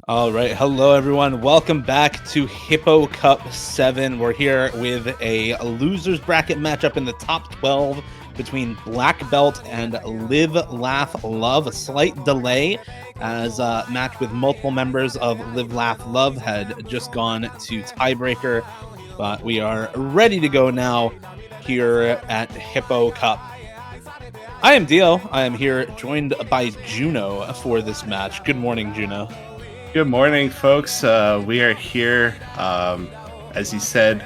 All right, hello everyone. Welcome back to Hippo Cup 7. We're here with a losers bracket matchup in the top 12 between Black Belt and Live, Laugh, Love. A slight delay as a match with multiple members of Live, Laugh, Love had just gone to tiebreaker, but we are ready to go now here at Hippo Cup. I am Dio. I am here joined by Juno for this match. Good morning, Juno. Good morning, folks. We are here, as you said,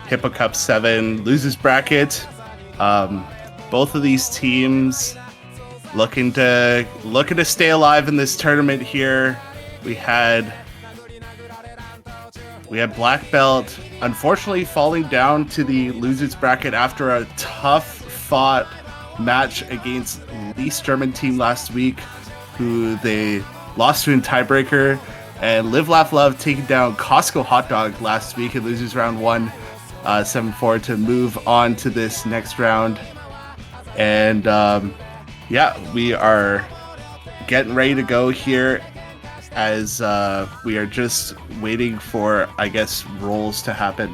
Hippo Cup 7 losers bracket. Both of these teams looking to stay alive in this tournament here. We had Black Belt unfortunately falling down to the losers bracket after a tough fought match against Least German team last week, who they lost to in tiebreaker, and Live, Laugh, Love taking down Costco Hot Dog last week in losers round 1, 7-4 to move on to this next round. And we are getting ready to go here as we are just waiting for, I guess, rolls to happen.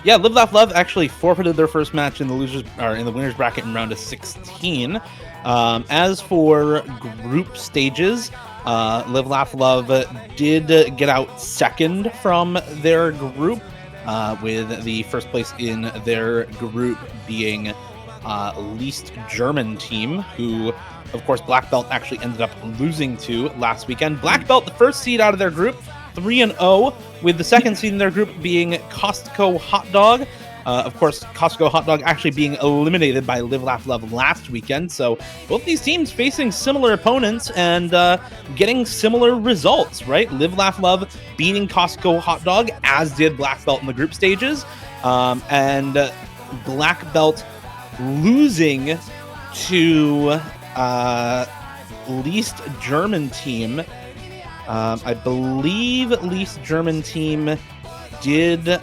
Yeah, Live, Laugh, Love actually forfeited their first match in the winners bracket in round of 16. As for group stages, Live, Laugh, Love did get out second from their group, with the first place in their group being Least German team, who, of course, Black Belt actually ended up losing to last weekend. Black Belt, the first seed out of their group, 3-0, with the second seed in their group being Costco Hot Dog. Of course, Costco Hot Dog actually being eliminated by Live, Laugh, Love last weekend. So both these teams facing similar opponents and getting similar results, right? Live, Laugh, Love beating Costco Hot Dog, as did Black Belt in the group stages. And Black Belt losing to Least German team. I believe Least German team did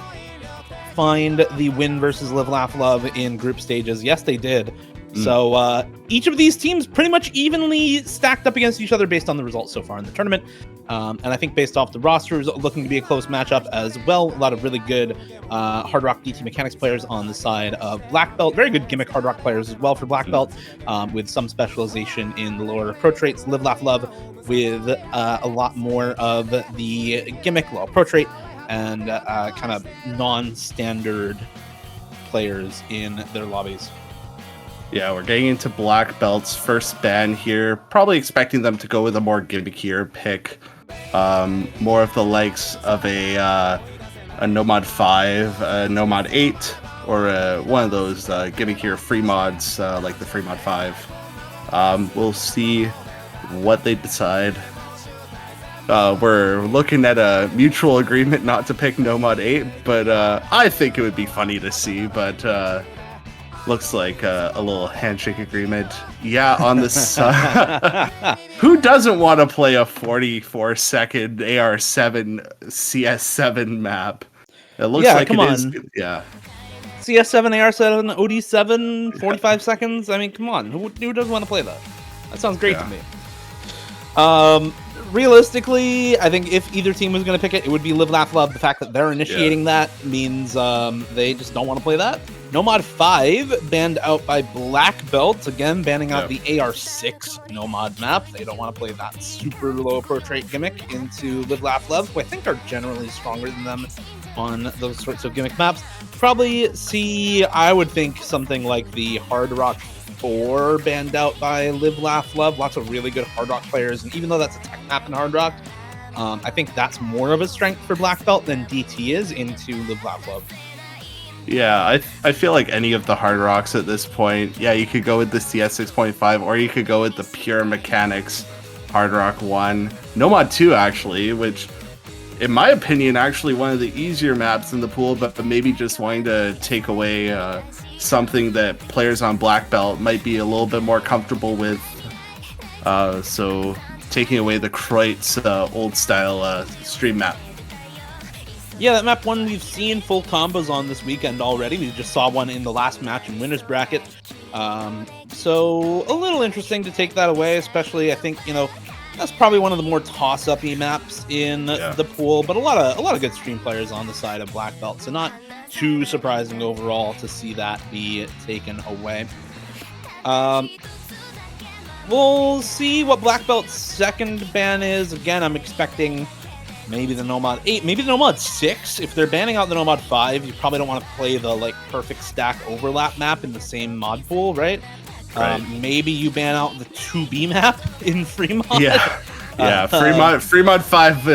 find the win versus Live, Laugh, Love in group stages. Yes, they did. So each of these teams pretty much evenly stacked up against each other based on the results so far in the tournament. And I think based off the rosters, looking to be a close matchup as well. A lot of really good Hard Rock DT Mechanics players on the side of Black Belt. Very good gimmick Hard Rock players as well for Black Belt, with some specialization in the lower approach rates. Live, Laugh, Love with a lot more of the gimmick low approach rate and kind of non-standard players in their lobbies. Yeah, we're getting into Black Belt's first ban here. Probably expecting them to go with a more gimmickier pick. More of the likes of a Nomad 5, a Nomad 8, or one of those gimmickier free mods like the Free Mod 5. We'll see what they decide. We're looking at a mutual agreement not to pick Nomad 8, but I think it would be funny to see, but looks like a little handshake agreement. Yeah, on the side. Who doesn't want to play a 44-second AR7 CS7 map? It looks like it is. Yeah. CS7, AR7, OD7, 45 seconds. I mean, come on. Who doesn't want to play that? That sounds great to me. Realistically, I think if either team was going to pick it, it would be Live, Laugh, Love. The fact that they're initiating that means they just don't want to play that. Nomad 5 banned out by Black Belt, again banning out the AR6 Nomad map. They don't want to play that super low approach rate gimmick into Live, Laugh, Love, who I think are generally stronger than them on those sorts of gimmick maps. Probably see, I would think, something like the Hard Rock 4 banned out by Live, Laugh, Love. Lots of really good Hard Rock players, and even though that's a tech map in Hard Rock, I think that's more of a strength for Black Belt than DT is into Live, Laugh, Love. Yeah, I feel like any of the Hard Rocks at this point, yeah, you could go with the CS 6.5, or you could go with the pure mechanics Hard Rock 1. Nomad 2, actually, which, in my opinion, actually one of the easier maps in the pool, but maybe just wanting to take away something that players on Black Belt might be a little bit more comfortable with. So taking away the Kreutz old style stream map. Yeah, that map one we've seen full combos on this weekend already. We just saw one in the last match in winners bracket. So a little interesting to take that away, especially I think, That's probably one of the more toss-up-y maps in the pool, but a lot of good stream players on the side of black belt, so not too surprising overall to see that be taken away. We'll see what black belt's second ban is. Again, I'm expecting maybe the Nomad 8, maybe the Nomad 6. If they're banning out the Nomad 5, you probably don't want to play the like perfect stack overlap map in the same mod pool, right? Maybe you ban out the 2B map in free mod. Yeah, free mod 5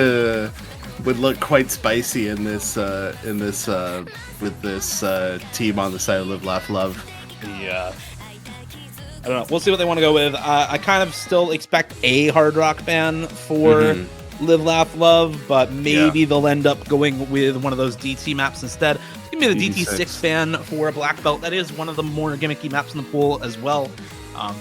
would look quite spicy in this with this team on the side of Live Laugh Love. Yeah. I don't know. We'll see what they want to go with. I kind of still expect a Hard Rock ban for Live Laugh Love, but maybe they'll end up going with one of those DT maps instead. Give me the DT6 ban for a black belt. That is one of the more gimmicky maps in the pool as well.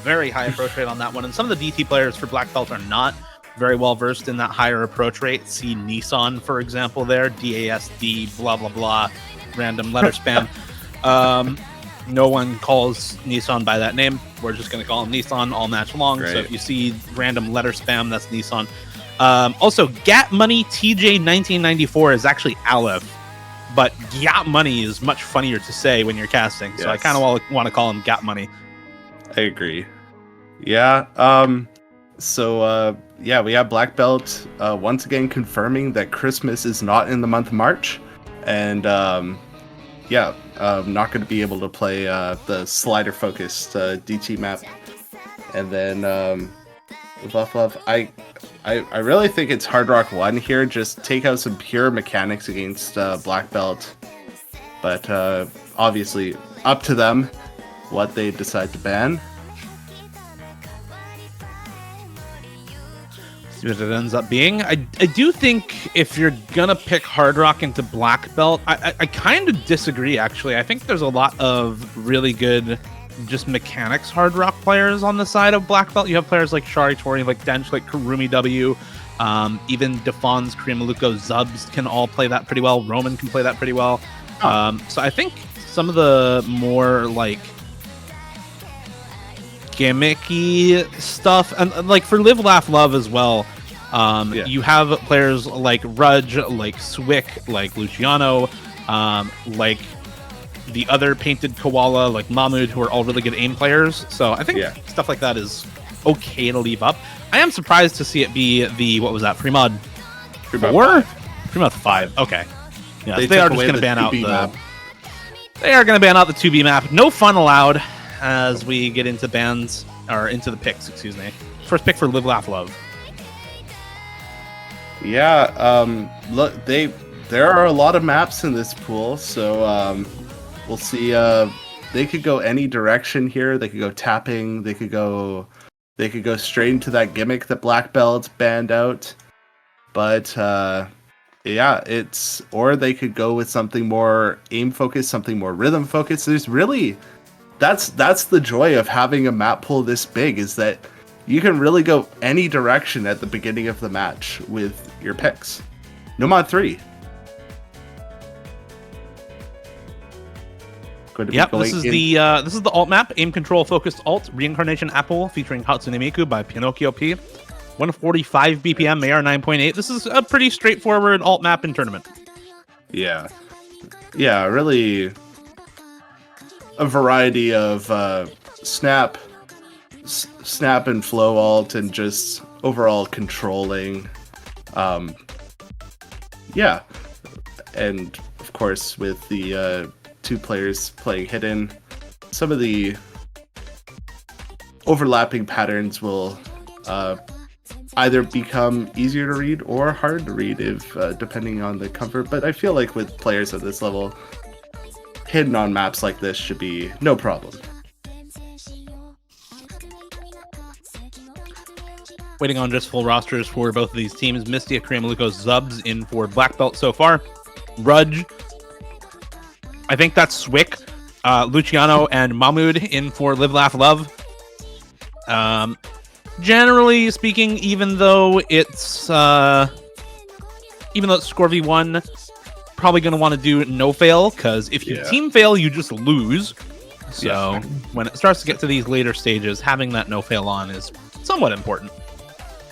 Very high approach rate on that one. And some of the DT players for black belt are not very well versed in that higher approach rate. See Nissan, for example, there. DASD, blah, blah, blah. Random letter spam. No one calls Nissan by that name. We're just going to call him Nissan all match long. So if you see random letter spam, that's Nissan. Also, Gat Money TJ 1994 is actually Aleph. But Gat Money is much funnier to say when you're casting, so I kind of want to call him Gat Money. I agree. Yeah. Yeah, we have black belt once again confirming that Christmas is not in the month of March, and not going to be able to play the slider focused DT map, and then Love. I really think it's Hard Rock 1 here. Just take out some pure mechanics against black belt. But obviously, up to them what they decide to ban. See what it ends up being. I do think if you're going to pick Hard Rock into black belt, I kind of disagree, actually. I think there's a lot of really good just mechanics Hard Rock players on the side of black belt. You have players like Shari Tori, like Dench, like Karumi W, even Defons, Krimaluko, Zubs can all play that pretty well. Roman can play that pretty well. So I think some of the more like gimmicky stuff, and like for Live Laugh Love as well, you have players like Rudge, like Swick, like Luciano, like the other painted koala like Mahmoud, who are all really good aim players. So I think stuff like that is okay to leave up. I am surprised to see it be the, what was that, Fremod 4? Fremod 5. Okay. Yeah, they are just going to ban out the map. They are going to ban out the 2B map. No fun allowed as we get into bans, or into the picks, excuse me. First pick for Live Laugh Love. Yeah, look, there are a lot of maps in this pool, so we'll see. They could go any direction here. They could go tapping. They could go straight into that gimmick that black belt banned out. But or they could go with something more aim focused, something more rhythm focused. There's really that's the joy of having a map pool this big, is that you can really go any direction at the beginning of the match with your picks. Nomad 3. Yep, this is the alt map, aim control focused alt, Reincarnation Apple featuring Hatsune Miku by Pinocchio P. 145 BPM, AR 9.8. This is a pretty straightforward alt map in tournament. Yeah, really a variety of snap and flow alt and just overall controlling. And of course with the two players playing hidden, some of the overlapping patterns will either become easier to read or hard to read, if depending on the comfort. But I feel like with players at this level, hidden on maps like this should be no problem. Waiting on just full rosters for both of these teams. Misty, Krimaluko, Zubs in for black belt so far. Rudge, I think that's Swick, Luciano, and Mahmoud in for Live Laugh Love. Generally speaking, even though it's Scorvy 1, probably going to want to do no fail, because if you team fail, you just lose. So when it starts to get to these later stages, having that no fail on is somewhat important.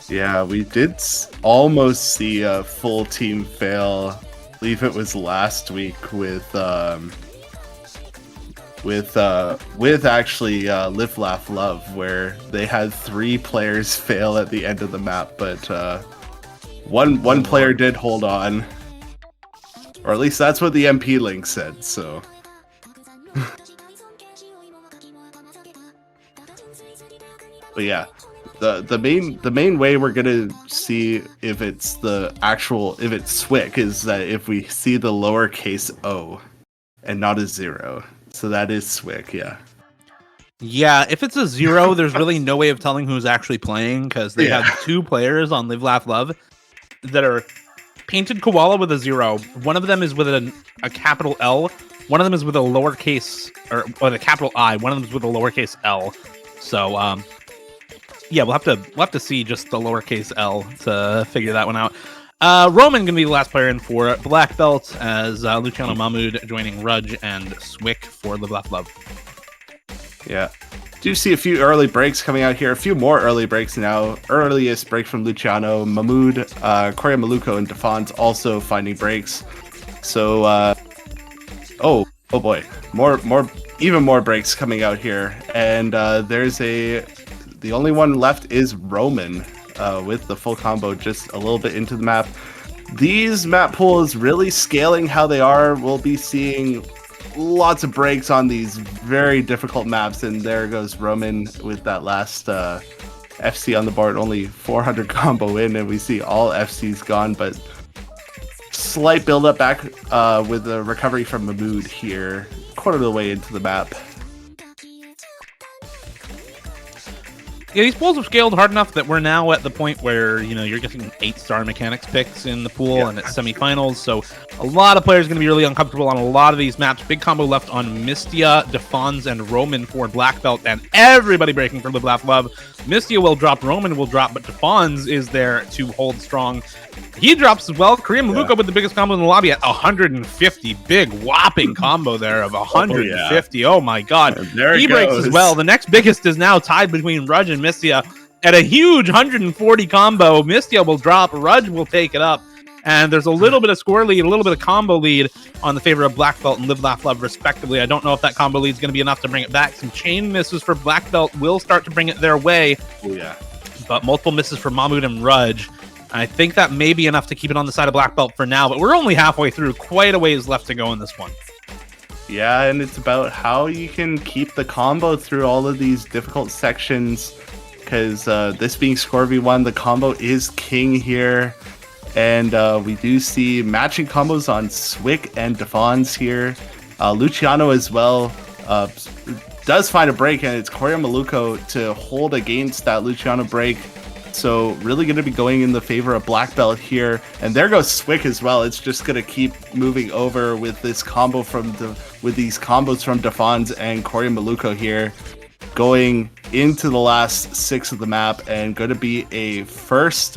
Yeah, we did almost see a full team fail. I believe it was last week with actually Live Laugh Love, where they had 3 players fail at the end of the map, but one player did hold on, or at least that's what the MP link said. So. But yeah, the main way we're gonna see if it's Swick is that if we see the lowercase o and not a 0. So that is Swick, yeah. Yeah, if it's a 0, there's really no way of telling who's actually playing, because they have 2 players on Live Laugh Love that are painted koala with a 0. One of them is with a capital L. One of them is with a lowercase or a capital I. One of them is with a lowercase L. So yeah, we'll have to see just the lowercase L to figure that one out. Roman gonna be the last player in for Black Belt, as Luciano Mahmoud joining Rudge and Swick for Live Laugh Love. Yeah. Do see a few early breaks coming out here. A few more early breaks now. Earliest break from Luciano, Mahmoud, Corey Maluko, and Defons also finding breaks. So, oh boy, even more breaks coming out here. And the only one left is Roman, with the full combo just a little bit into the map. These map pools really scaling how they are. We'll be seeing lots of breaks on these very difficult maps, and there goes Roman with that last FC on the board. Only 400 combo in, and we see all FCs gone, but slight build up back with a recovery from Mahmoud here, quarter of the way into the map. Yeah, these pools have scaled hard enough that we're now at the point where, you're getting 8-star mechanics picks in the pool, and it's semifinals, so a lot of players are going to be really uncomfortable on a lot of these maps. Big combo left on Mystia, Defons, and Roman for Black Belt, and everybody breaking for Live Laugh Love. Mystia will drop, Roman will drop, but Defons is there to hold strong. He drops as well. Korean Maluko with the biggest combo in the lobby at 150. Big whopping combo there of 150. Oh my god. He breaks as well. The next biggest is now tied between Rudge and Mystia at a huge 140 combo. Mystia will drop, Rudge will take it up, and there's a little bit of score lead, a little bit of combo lead on the favor of Black Belt and Live Laugh Love respectively. I don't know if that combo lead is going to be enough to bring it back. Some chain misses for Black Belt will start to bring it their way. Oh yeah. But multiple misses for Mahmoud and Rudge. I think that may be enough to keep it on the side of Black Belt for now, but we're only halfway through. Quite a ways left to go in this one. Yeah, and it's about how you can keep the combo through all of these difficult sections, because this being Score V1, the combo is king here, and we do see matching combos on Swick and Defons here. Luciano as well does find a break, and it's Corey Maluko to hold against that Luciano break. So really going to be going in the favor of Black Belt here. And there goes Swick as well. It's just going to keep moving over with this combo with these combos from Defons and Corey Maluko here, going into the last 6 of the map, and going to be a first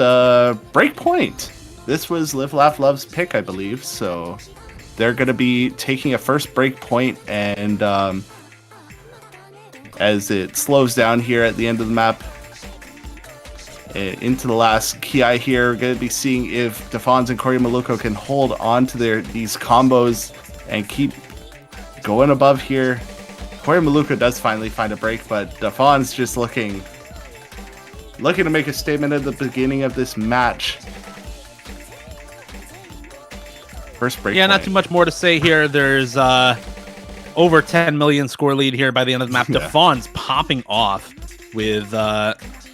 break point. This was Live Laugh Love's pick, I believe. So they're going to be taking a first break point, and as it slows down here at the end of the map, into the last Ki here, we're going to be seeing if Defons and Corey Maluko can hold on to these combos and keep going above here. Corey Maluko does finally find a break, but Defons just looking to make a statement at the beginning of this match. First break. Yeah, point. not too much more to say here. There's over 10 million score lead here by the end of the map. Yeah. Defons popping off with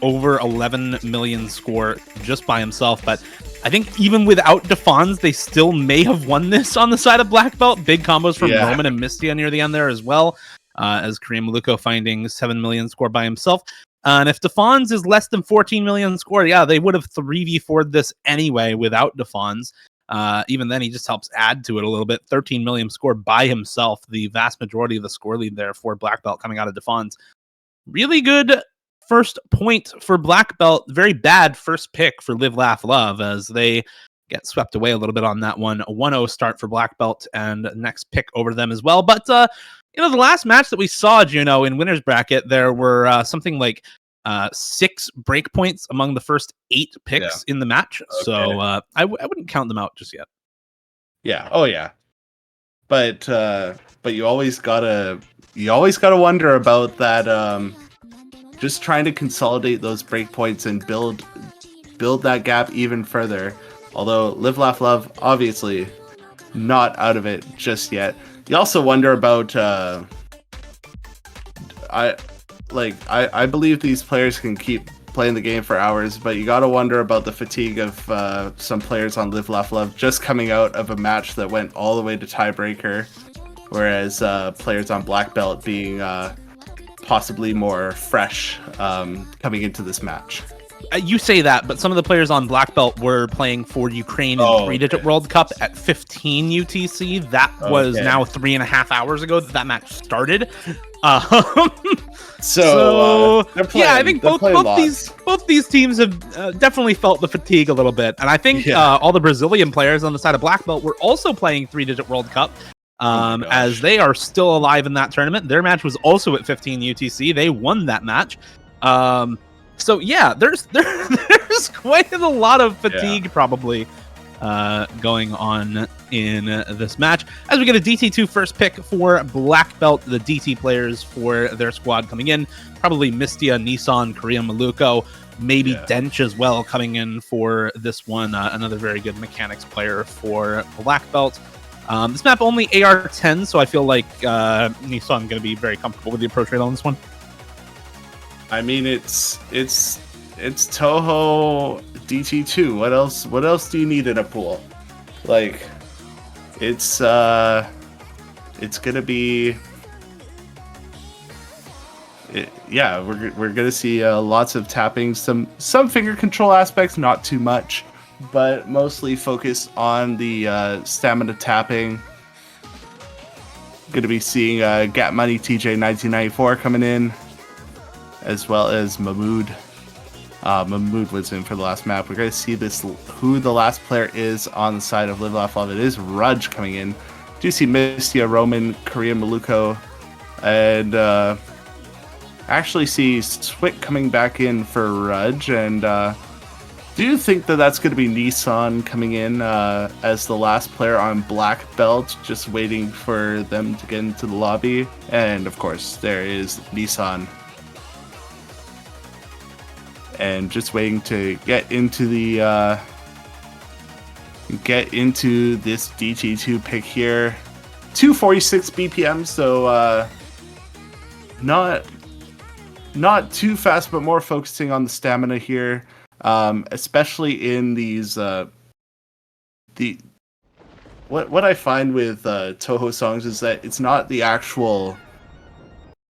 over 11 million score just by himself, but I think even without Defons, they still may have won this on the side of Black Belt. Big combos from Roman and Mystia near the end there as well, as Korean Maluko finding 7 million score by himself. And if Defons is less than 14 million score, yeah, they would have 3v4'd this anyway without Defons. Even then, he just helps add to it a little bit. 13 million score by himself, the vast majority of the score lead there for Black Belt coming out of Defons. Really good first point for Black Belt. Very bad first pick for Live Laugh Love, as they get swept away a little bit on that one. A 1-0 start for Black Belt, and next pick over them as well. But the last match that we saw, Juno, in winner's bracket, there were something like 6 breakpoints among the first 8 picks in the match. Okay. So I wouldn't count them out just yet. Yeah. Oh yeah. But you always gotta wonder about that. Just trying to consolidate those breakpoints and build that gap even further. Although Live Laugh Love obviously not out of it just yet. You also wonder about I believe these players can keep playing the game for hours, but you gotta wonder about the fatigue of some players on Live Laugh Love just coming out of a match that went all the way to tiebreaker, whereas players on Black Belt being possibly more fresh coming into this match. You say that, but some of the players on Black Belt were playing for Ukraine in 3-digit World Cup at 15 UTC. That was now 3.5 hours ago that match started. So they're playing, I think both these teams have definitely felt the fatigue a little bit, and I think all the Brazilian players on the side of Black Belt were also playing 3-digit World Cup. As they are still alive in that tournament. Their match was also at 15 UTC. They won that match. So yeah, there's quite a lot of fatigue probably going on in this match. As we get a DT2 first pick for Black Belt, the DT players for their squad coming in, probably Mistia, Nissan, Korea Maluko, maybe Dench as well coming in for this one. Another very good mechanics player for Black Belt. This map only AR-10, so I feel like Nissan going to be very comfortable with the approach rate on this one. I mean, it's Toho DT2. What else do you need in a pool? Like, it's gonna be. We're gonna see lots of tapping, some finger control aspects, not too much, but mostly focus on the stamina tapping. Gonna be seeing Gap Money TJ 1994 coming in, as well as Mahmood. Mahmood was in for the last map. We're gonna see who the last player is on the side of Live Laugh Love. It is Rudge coming in. Do see Mistia, Roman, Korean Maluko, and actually see Swick coming back in for Rudge. And do you think that that's going to be Nissan coming in as the last player on Black Belt, just waiting for them to get into the lobby? And of course, there is Nissan. And just waiting to get into the this DT2 pick here. 246 BPM, so not too fast, but more focusing on the stamina here, especially in these what I find with Toho songs is that it's not the actual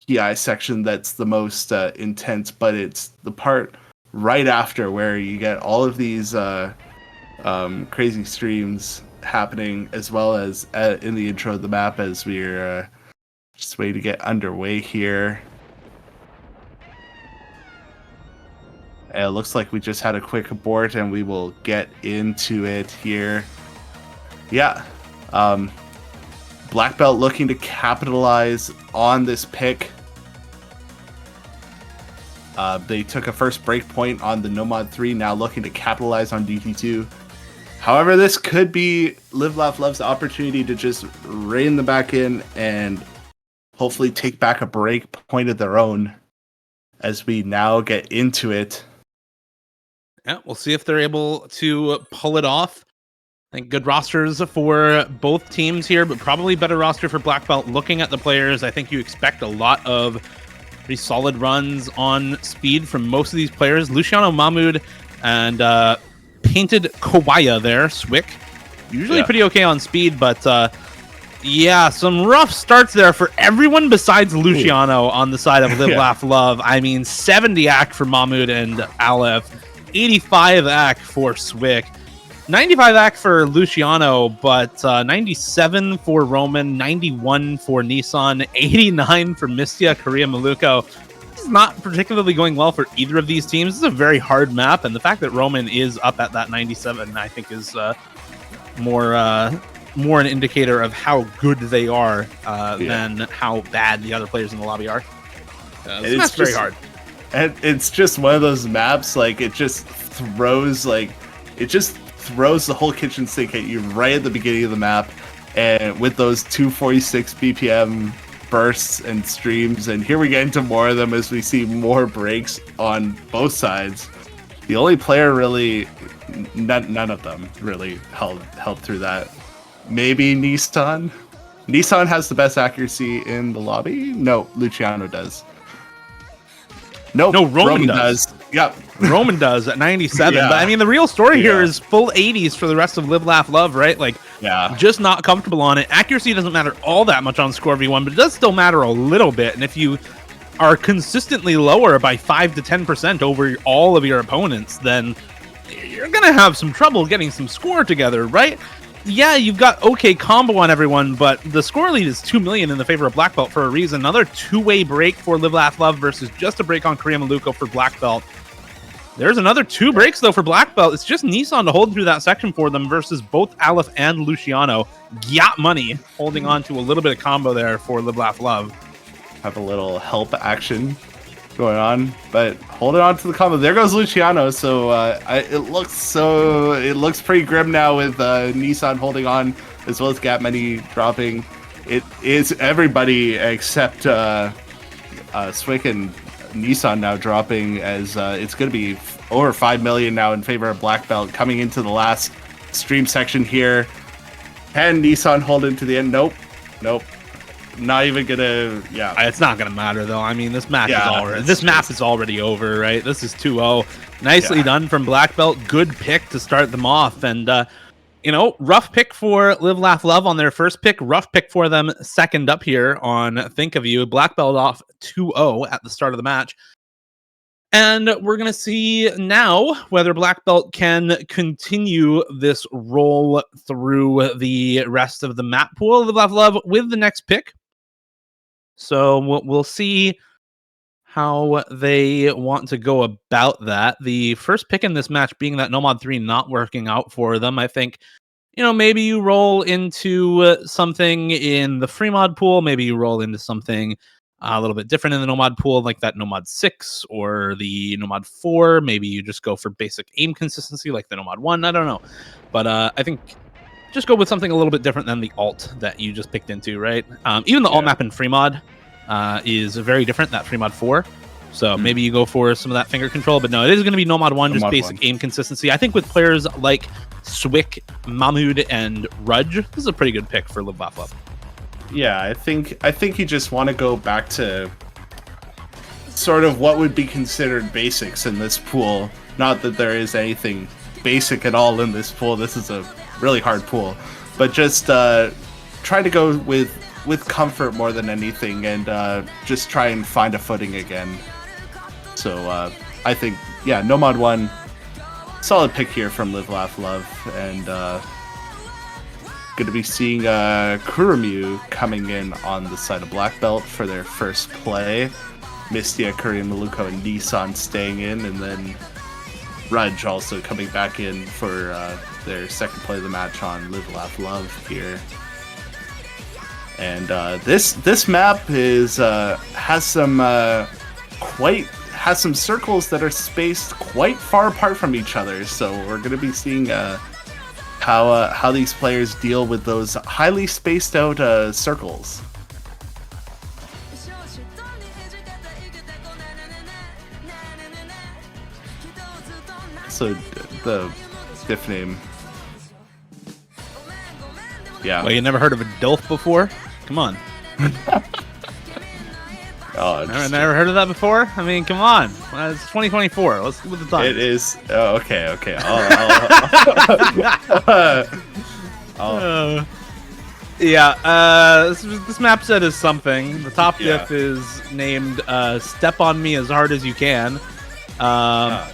PI section that's the most intense, but it's the part right after where you get all of these crazy streams happening, as well as in the intro of the map as we're just waiting to get underway here. It looks like we just had a quick abort, and we will get into it here. Yeah. Black Belt looking to capitalize on this pick. They took a first break point on the Nomad 3, now looking to capitalize on DT2. However, this could be Live Laugh Love's opportunity to just rein them back in and hopefully take back a break point of their own as we now get into it. Yeah, we'll see if they're able to pull it off. I think good rosters for both teams here, but probably better roster for Black Belt. Looking at the players, I think you expect a lot of pretty solid runs on speed from most of these players. Luciano Mahmood and Painted Kawaya there, Swick. Usually pretty okay on speed, but some rough starts there for everyone besides Luciano on the side of Live Laugh Love. I mean, 70 AC for Mahmood and Aleph, 85 AC for Swick, 95 AC for Luciano, but 97 for Roman, 91 for Nissan, 89 for Mistia, Korea Maluko. This is not particularly going well for either of these teams. This is a very hard map, and the fact that Roman is up at that 97, I think, is more an indicator of how good they are than how bad the other players in the lobby are. This map's very hard. And it's just one of those maps, like it just throws the whole kitchen sink at you right at the beginning of the map, and with those 246 BPM bursts and streams, and here we get into more of them as we see more breaks on both sides. The only player really, none of them really held through that. Maybe Nissan. Nissan has the best accuracy in the lobby. No, Luciano does. Nope, No, Roman does. Yep. Roman does at 97. Yeah. But I mean, the real story here is full 80s for the rest of Live, Laugh, Love, right? Like, just not comfortable on it. Accuracy doesn't matter all that much on Score V1, but it does still matter a little bit. And if you are consistently lower by 5 to 10% over all of your opponents, then you're going to have some trouble getting some score together, right? Yeah, you've got okay combo on everyone, but the score lead is 2 million in the favor of Black Belt for a reason. Another two-way break for Live, Laugh, Love versus just a break on Korea Maluko for Black Belt. There's another 2 breaks, though, for Black Belt. It's just Nissan to hold through that section for them versus both Aleph and Luciano. Yacht Money holding on to a little bit of combo there for Live, Laugh, Love. Have a little help action going on, but holding on to the combo. There goes Luciano. So it looks pretty grim now with Nissan holding on, as well as Gap Money dropping. It is everybody except Swick and Nissan now dropping, as it's going to be over 5 million now in favor of Black Belt coming into the last stream section here. Can Nissan hold into the end? Nope. Not even gonna. Yeah, it's not gonna matter though. I mean, this match is already over, right? This is 2-0. Nicely done from Black Belt. Good pick to start them off, and rough pick for Live, Laugh, Love on their first pick. Rough pick for them second up here on Think of You. Black Belt off 2-0 at the start of the match. And we're going to see now whether Black Belt can continue this roll through the rest of the map pool. Live, Laugh, Love with the next pick. So we'll see how they want to go about that. The first pick in this match being that Nomad 3 not working out for them. I think, maybe you roll into something in the free mod pool. Maybe you roll into something a little bit different in the Nomad pool, like that Nomad 6 or the Nomad 4. Maybe you just go for basic aim consistency like the Nomad 1. I don't know. But I think just go with something a little bit different than the alt that you just picked into, right? Even the alt map in free mod is very different, that free mod 4. So maybe you go for some of that finger control. But no, it is going to be Nomad 1, just basic aim consistency. I think with players like Swick, Mahmood, and Rudge, this is a pretty good pick for Live, Laugh, Love. Yeah, I think you just want to go back to sort of what would be considered basics in this pool. Not that there is anything basic at all in this pool. This is a really hard pool, but just try to go with comfort more than anything, and just try and find a footing again. So I think, Nomad 1, solid pick here from Live, Laugh, Love, and going to be seeing Kurumyu coming in on the side of Black Belt for their first play. Mistia, Korea Maluko, and Nissan staying in, and then Rudge also coming back in for their second play of the match on Live, Laugh, Love here. And this map is has some circles that are spaced quite far apart from each other. So we're going to be seeing how these players deal with those highly spaced out circles. So the diff name. Yeah. Well, you never heard of a DILF before? Come on. Never heard of that before? I mean, come on. It's 2024. Let's get with the time. It is. Oh, okay. This map set is something. The top diff is named "Step on Me as Hard as You Can." Yeah.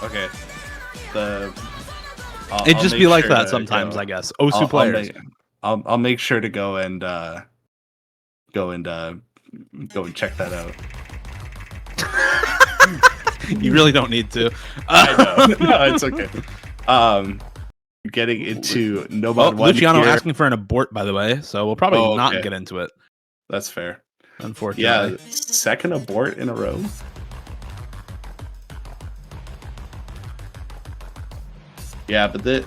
Okay. It'd just be like that sometimes, I guess. Osu players. I'll make sure to go and check that out. You really don't need to. I know. No, it's okay. getting into Nomad 1 Luciano here. asking for an abort, by the way, so we'll probably not get into it. That's fair. Unfortunately. Yeah, second abort in a row. Yeah, but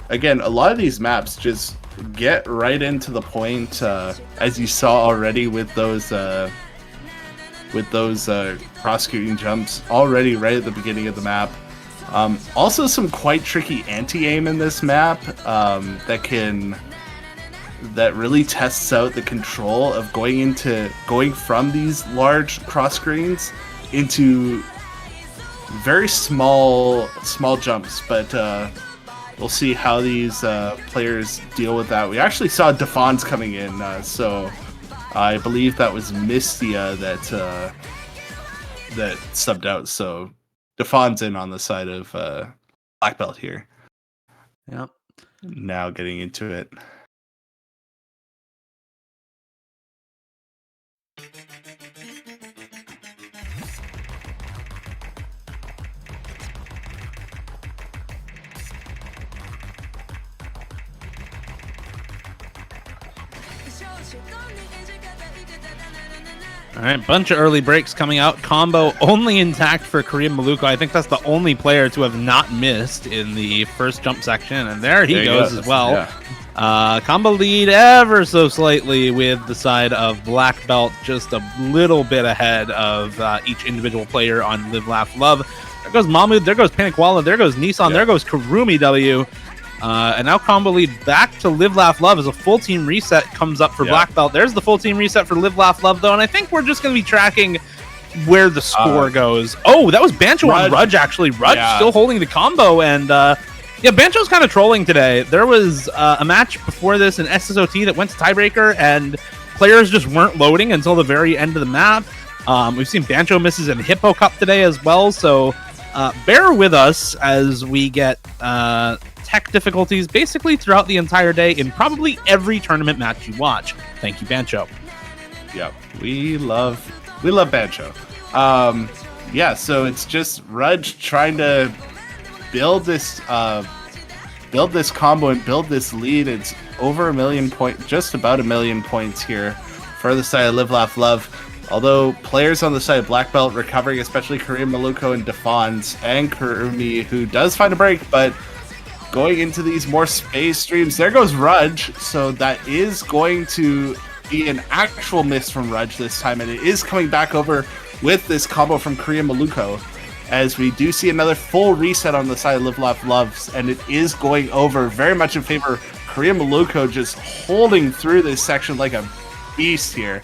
again, a lot of these maps just get right into the point, as you saw already with those prosecuting jumps already right at the beginning of the map. Also, some quite tricky anti-aim in this map that really tests out the control of going from these large cross screens into very small jumps, but we'll see how these players deal with that. We actually saw Defon's coming in, so I believe that was Mistia that subbed out. So Defon's in on the side of Black Belt here. Yep. Now getting into it. All right, bunch of early breaks coming out. Combo only intact for Korean Maluko. I think that's the only player to have not missed in the first jump section, and there he goes as well. Yeah. Combo lead ever so slightly with the side of Black Belt, just a little bit ahead of each individual player on Live, Laugh, Love. There goes Mahmood, there goes Panikwala, there goes Nissan, there goes Karumi W. And now combo lead back to Live, Laugh, Love as a full team reset comes up for Black Belt. There's the full team reset for Live, Laugh, Love, though, and I think we're just going to be tracking where the score goes. Oh, that was Bancho on Rudge, actually. Rudge still holding the combo, and yeah, Bancho's kind of trolling today. There was a match before this in SSOT that went to tiebreaker, and players just weren't loading until the very end of the map. We've seen Bancho misses in Hippo Cup today as well, so bear with us as we get tech difficulties basically throughout the entire day in probably every tournament match you watch. Thank you, Bancho. Yep, we love Bancho. Yeah, so it's just Rudge trying to build this combo and build this lead. It's over 1 million points, just about 1 million points here for the side of Live, Laugh, Love. Although players on the side of Black Belt recovering, especially Korean Maluko and Defons and Kurumi, who does find a break, but going into these more space streams. There goes Rudge, so that is going to be an actual miss from Rudge this time, and it is coming back over with this combo from Korean Maluko, as we do see another full reset on the side of Live, Laugh, Loves, and it is going over very much in favor of Korean Maluko, just holding through this section like a beast here.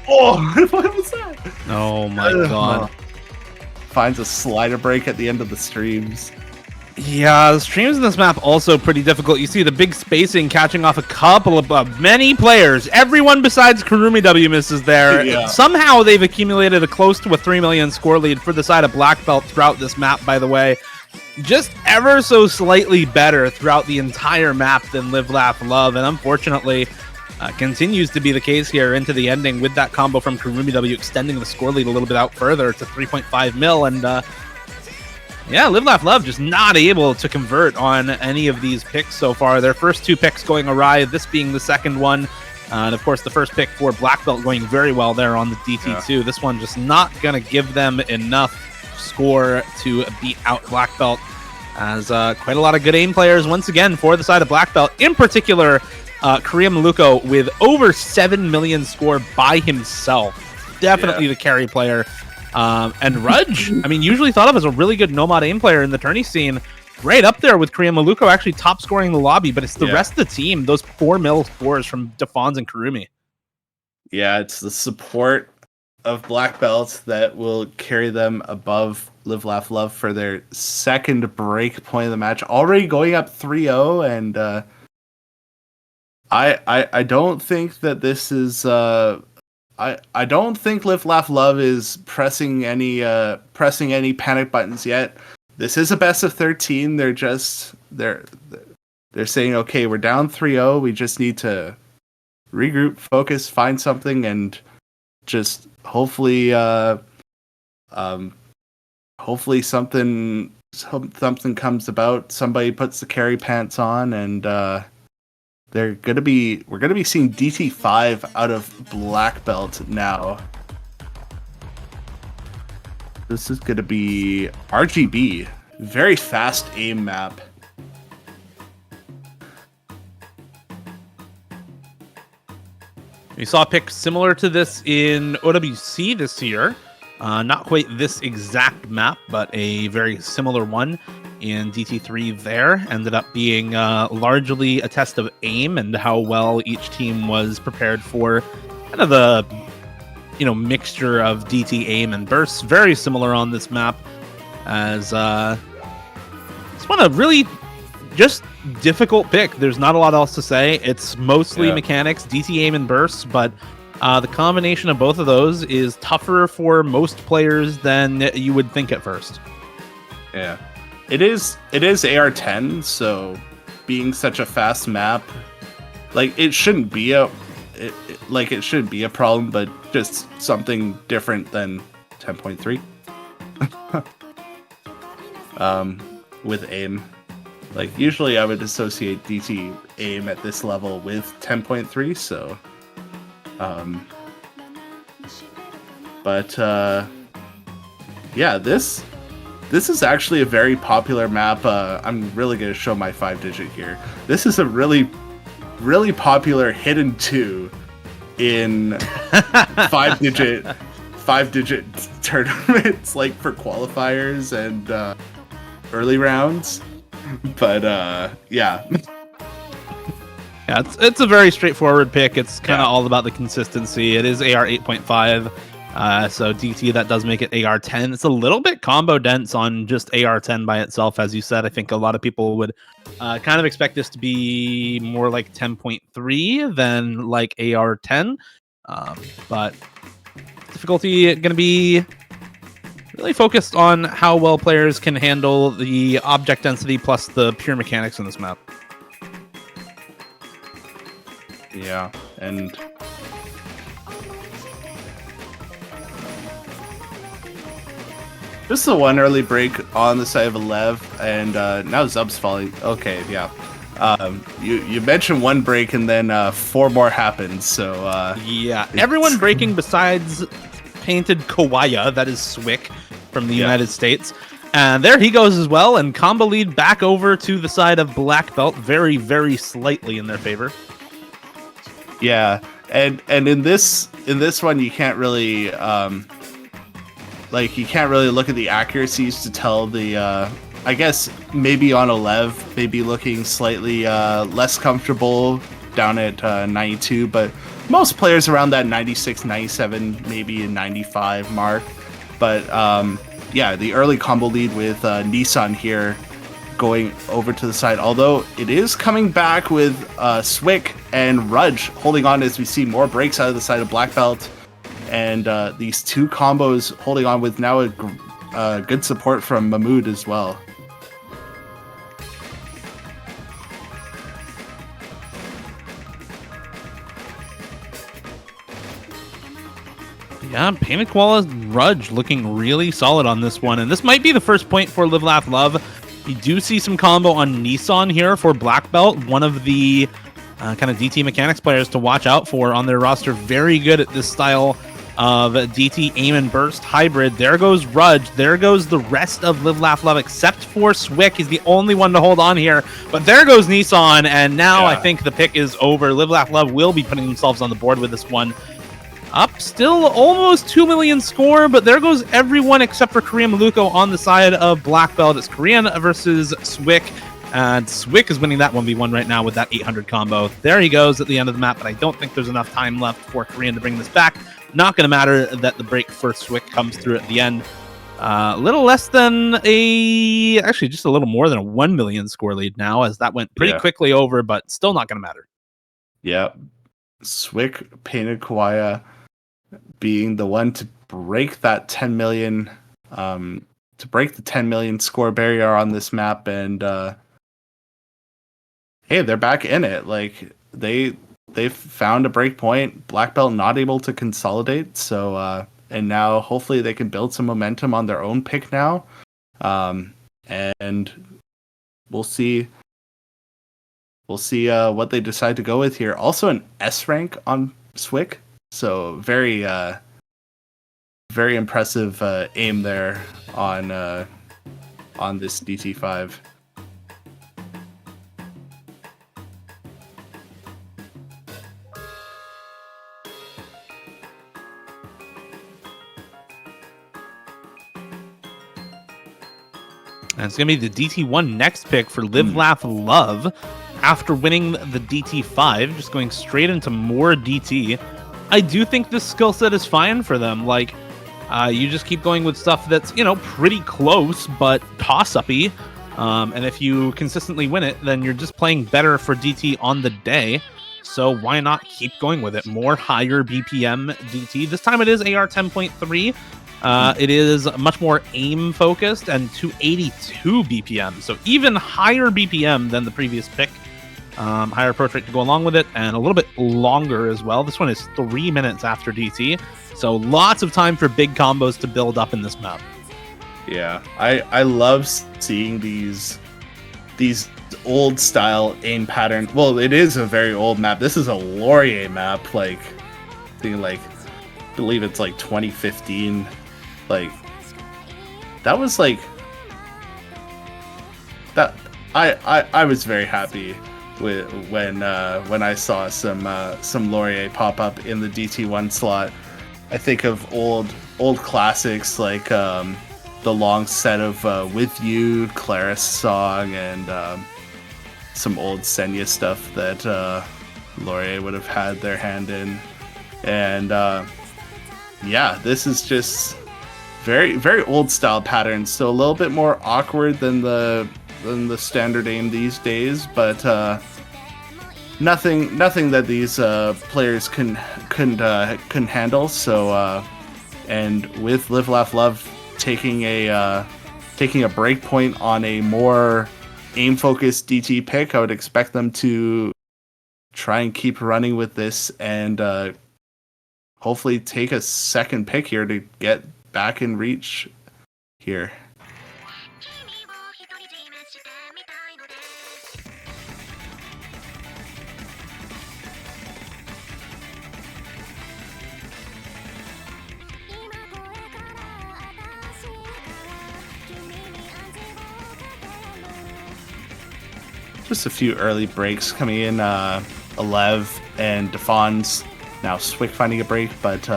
Oh, what was that? Oh my god. Finds a slider break at the end of the streams. Yeah, the streams in this map also pretty difficult. You see the big spacing catching off a couple of many players. Everyone besides Kurumi W misses there. Yeah. Somehow they've accumulated a close to a 3 million score lead for the side of Black Belt throughout this map, by the way. Just ever so slightly better throughout the entire map than Live, Laugh, Love, and unfortunately continues to be the case here into the ending with that combo from Kurumi W extending the score lead a little bit out further to 3.5 mil. And yeah, Live, Laugh, Love just not able to convert on any of these picks so far. Their first two picks going awry, this being the second one. And of course, the first pick for Black Belt going very well there on the DT2. Yeah. This one just not going to give them enough score to beat out Black Belt, as quite a lot of good aim players once again for the side of Black Belt. In particular, Korean Maluko with over 7 million score by himself. Definitely the carry player. And Rudge, I mean, usually thought of as a really good Nomad aim player in the tourney scene. Right up there with Korean Maluko, actually top scoring the lobby, but it's the rest of the team, those 4 mil scores from Defons and Kurumi. Yeah, it's the support of Black Belts that will carry them above Live, Laugh, Love for their second break point of the match. Already going up 3-0, and I don't think that this is I don't think Live, Laugh, Love is pressing any panic buttons yet. This is a best of 13. They're saying, okay, we're down 3-0. We just need to regroup, focus, find something, and just hopefully something something comes about, somebody puts the carry pants on, and we're gonna be seeing DT5 out of black belt now. This is gonna be RGB, very fast aim map. We saw a pick similar to this in OWC this year. Not quite this exact map, but a very similar one in DT3 there. Ended up being largely a test of aim and how well each team was prepared for kind of the mixture of DT aim and bursts. Very similar on this map as it's one of really just difficult pick. There's not a lot else to say. It's mostly mechanics, DT aim and bursts, but the combination of both of those is tougher for most players than you would think at first. Yeah, it is AR10, so being such a fast map, like it shouldn't be a problem, but just something different than 10.3. With aim. Like, usually I would associate DT aim at this level with 10.3, so... yeah, this is actually a very popular map. I'm really going to show my 5-digit here. This is a really, really popular hidden 2 in 5-digit tournaments, like for qualifiers and early rounds. But yeah. Yeah, it's a very straightforward pick. It's kind of all about the consistency. It is AR 8.5, so DT, that does make it AR 10. It's a little bit combo dense on just AR 10 by itself, as you said. I think a lot of people would kind of expect this to be more like 10.3 than like AR 10. But difficulty going to be really focused on how well players can handle the object density plus the pure mechanics in this map. Yeah, and just the one early break on the side of Lev, and now Zub's falling. Okay, yeah. You mentioned one break, and then 4 more happened. So yeah, everyone breaking besides painted Kawaya, that is Swick from the United States. And there he goes as well, and combo lead back over to the side of black belt, very, very slightly in their favor. Yeah, and in this one you can't really you can't really look at the accuracies to tell the I guess maybe on a Lev, maybe looking slightly less comfortable down at 92, but most players around that 96, 97, maybe a 95 mark. But yeah, the early combo lead with Nissan here going over to the side, although it is coming back with Swick and Rudge holding on as we see more breaks out of the side of black belt, and these 2 combos holding on with now a good support from Mahmood as well. Yeah, Painted Koala's Rudge looking really solid on this one, and this might be the first point for Live Laugh Love. You do see some combo on Nissan here for black belt, one of the kind of DT mechanics players to watch out for on their roster. Very good at this style of DT aim and burst hybrid. There goes Rudge. There goes the rest of Live Laugh Love, except for Swick. He's the only one to hold on here. But there goes Nissan, and now I think the pick is over. Live Laugh Love will be putting themselves on the board with this one. Up still almost 2 million score, but there goes everyone except for Korean Maluko on the side of black belt. It's Korean versus Swick, and Swick is winning that 1v1 right now with that 800 combo. There he goes at the end of the map, but I don't think there's enough time left for Korean to bring this back. Not going to matter that the break for Swick comes through at the end. A little less than actually just a little more than a 1 million score lead now, as that went pretty quickly over, but still not going to matter. Yeah, Swick, Painted Kawaya being the one to break that 10 million, to break the 10 million score barrier on this map, and hey, they're back in it. Like they've found a break point. Black belt not able to consolidate, so and now hopefully they can build some momentum on their own pick now. and we'll see. We'll see what they decide to go with here. Also, an S rank on Swick, so very very impressive aim there on this DT5. And it's going to be the DT1 next pick for Live, Laugh, Love. After winning the DT5, just going straight into more DT. I do think this skill set is fine for them. Like, you just keep going with stuff that's, you know, pretty close, but toss-uppy. And if you consistently win it, then you're just playing better for DT on the day. So why not keep going with it? More higher BPM DT. This time it is AR 10.3. It is much more aim focused and 282 BPM. So even higher BPM than the previous pick. Higher approach rate to go along with it, and a little bit longer as well. This one is 3 minutes after DT. So lots of time for big combos to build up in this map. Yeah, I love seeing these old style aim pattern. Well, it is a very old map. This is a Laurier map, like I believe it's like 2015. Like that was like that. I was very happy with when I saw some Laurier pop up in the DT1 slot. I think of old classics like the long set of With You, Claris song, and some old Senya stuff that Laurier would have had their hand in. And yeah, this is just very, very old style patterns, so a little bit more awkward than the standard aim these days, but nothing that these players couldn't handle. So and with Live Laugh Love taking a break point on a more aim focused DT pick, I would expect them to try and keep running with this and hopefully take a second pick here to get back in reach here. Just a few early breaks coming in. Alev and Defon's now Swick finding a break, but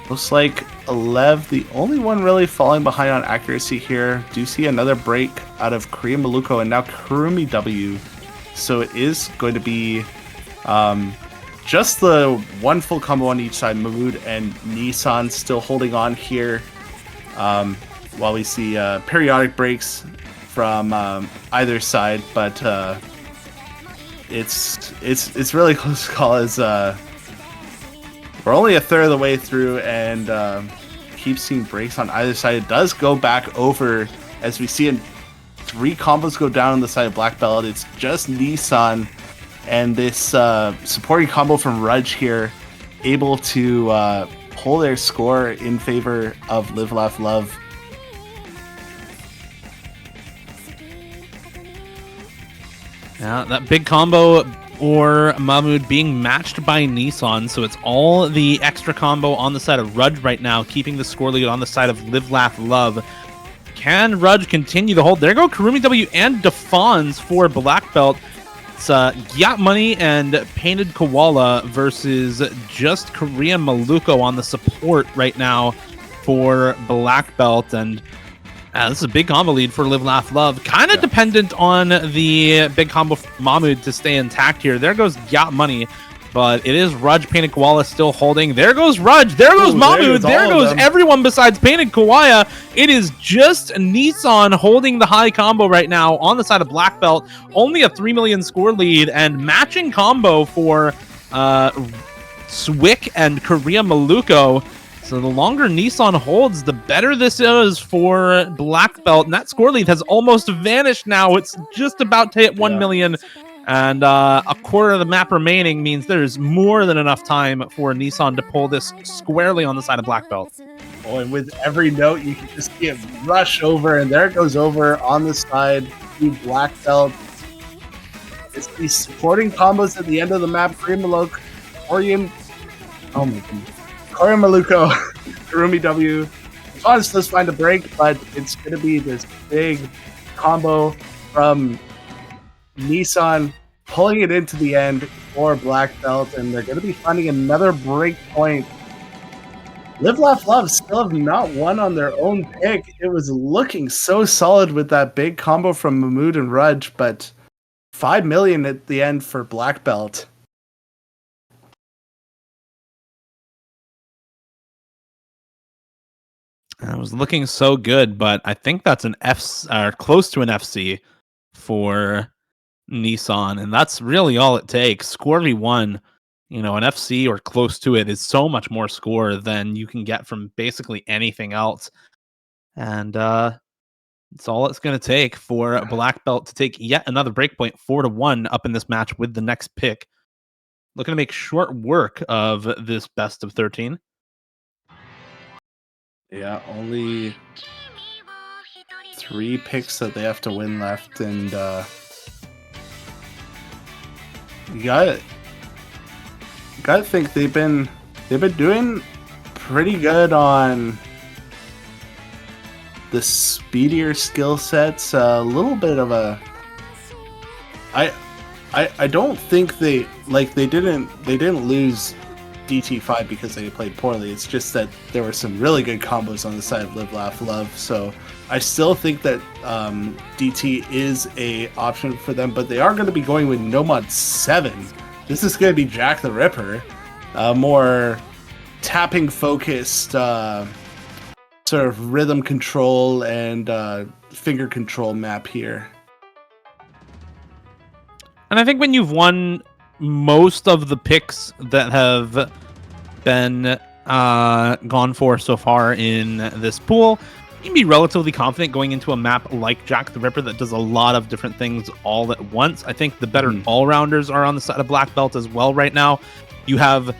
looks like Alev, the only one really falling behind on accuracy here. Do see another break out of Korea Maluko and now Kurumi W. So it is going to be just the one full combo on each side. Mahmood and Nissan still holding on here, while we see periodic breaks from either side, but it's really close to call as we're only a third of the way through and keep seeing breaks on either side. It does go back over as we see in 3 combos go down on the side of Black Belt. It's just Nissan and this supporting combo from Rudge here able to pull their score in favor of Live Laugh Love. Yeah, that big combo or Mahmood being matched by Nissan, so it's all the extra combo on the side of Rudge right now, keeping the score lead on the side of Live Laugh Love. Can Rudge continue to hold? There go Kurumi W and Defons for Black Belt. It's Gyat Money and Painted Koala versus just Korea Maluko on the support right now for Black Belt, and this is a big combo lead for Live Laugh Love. Kind of dependent on the big combo for Mahmood to stay intact here. There goes Gyat Money, but it is Rudge, Painted Koala still holding. There goes Rudge. There goes Mahmood. There goes everyone besides Painted Koala. It is just Nissan holding the high combo right now on the side of Black Belt. Only a 3 million score lead and matching combo for Swick and Korea Maluko. So the longer Nissan holds, the better this is for Black Belt. And that score lead has almost vanished now. It's just about to hit 1 million. And a quarter of the map remaining means there's more than enough time for Nissan to pull this squarely on the side of Black Belt. Oh, and with every note, you can just see it rush over, and there it goes over on the side to black belt. It's these supporting combos at the end of the map. Maluko, Kurumi W. Fonz does find a break, but it's going to be this big combo from Nissan pulling it into the end for black belt, and they're going to be finding another break point. Live, Laugh, Love still have not won on their own pick. It was looking so solid with that big combo from Mahmood and Rudge, but 5 million at the end for black belt. It was looking so good, but I think that's an close to an FC for Nissan, and that's really all it takes. Score v1, an FC or close to it is so much more score than you can get from basically anything else. And it's all it's going to take for black belt to take yet another breakpoint, 4-1 up in this match with the next pick. Looking to make short work of this best of 13. Yeah, only 3 picks that they have to win left, and you gotta think they've been doing pretty good on the speedier skill sets. A little bit of a I don't think they didn't lose DT5 because they played poorly. It's just that there were some really good combos on the side of Live, Laugh, Love. So I still think that DT is a option for them, but they are going to be going with Nomad 7. This is going to be Jack the Ripper, more tapping focused sort of rhythm control and finger control map here. And I think when you've won most of the picks that have been gone for so far in this pool, you can be relatively confident going into a map like Jack the Ripper that does a lot of different things all at once. I think the better all-rounders are on the side of black belt as well right now. You have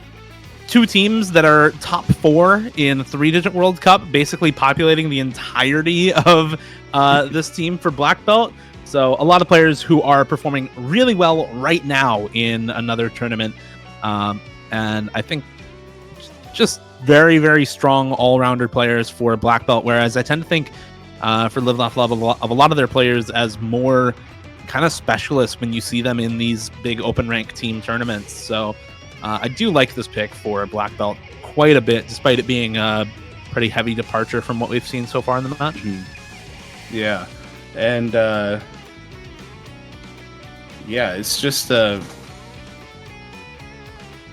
2 teams that are top 4 in 3-digit World Cup, basically populating the entirety of this team for black belt. So a lot of players who are performing really well right now in another tournament. And I think just very, very strong all-rounder players for black belt, whereas I tend to think for Live, Laugh, Love of a lot of their players as more kind of specialists when you see them in these big open rank team tournaments. So I do like this pick for black belt quite a bit, despite it being a pretty heavy departure from what we've seen so far in the match. Yeah. And yeah, it's just a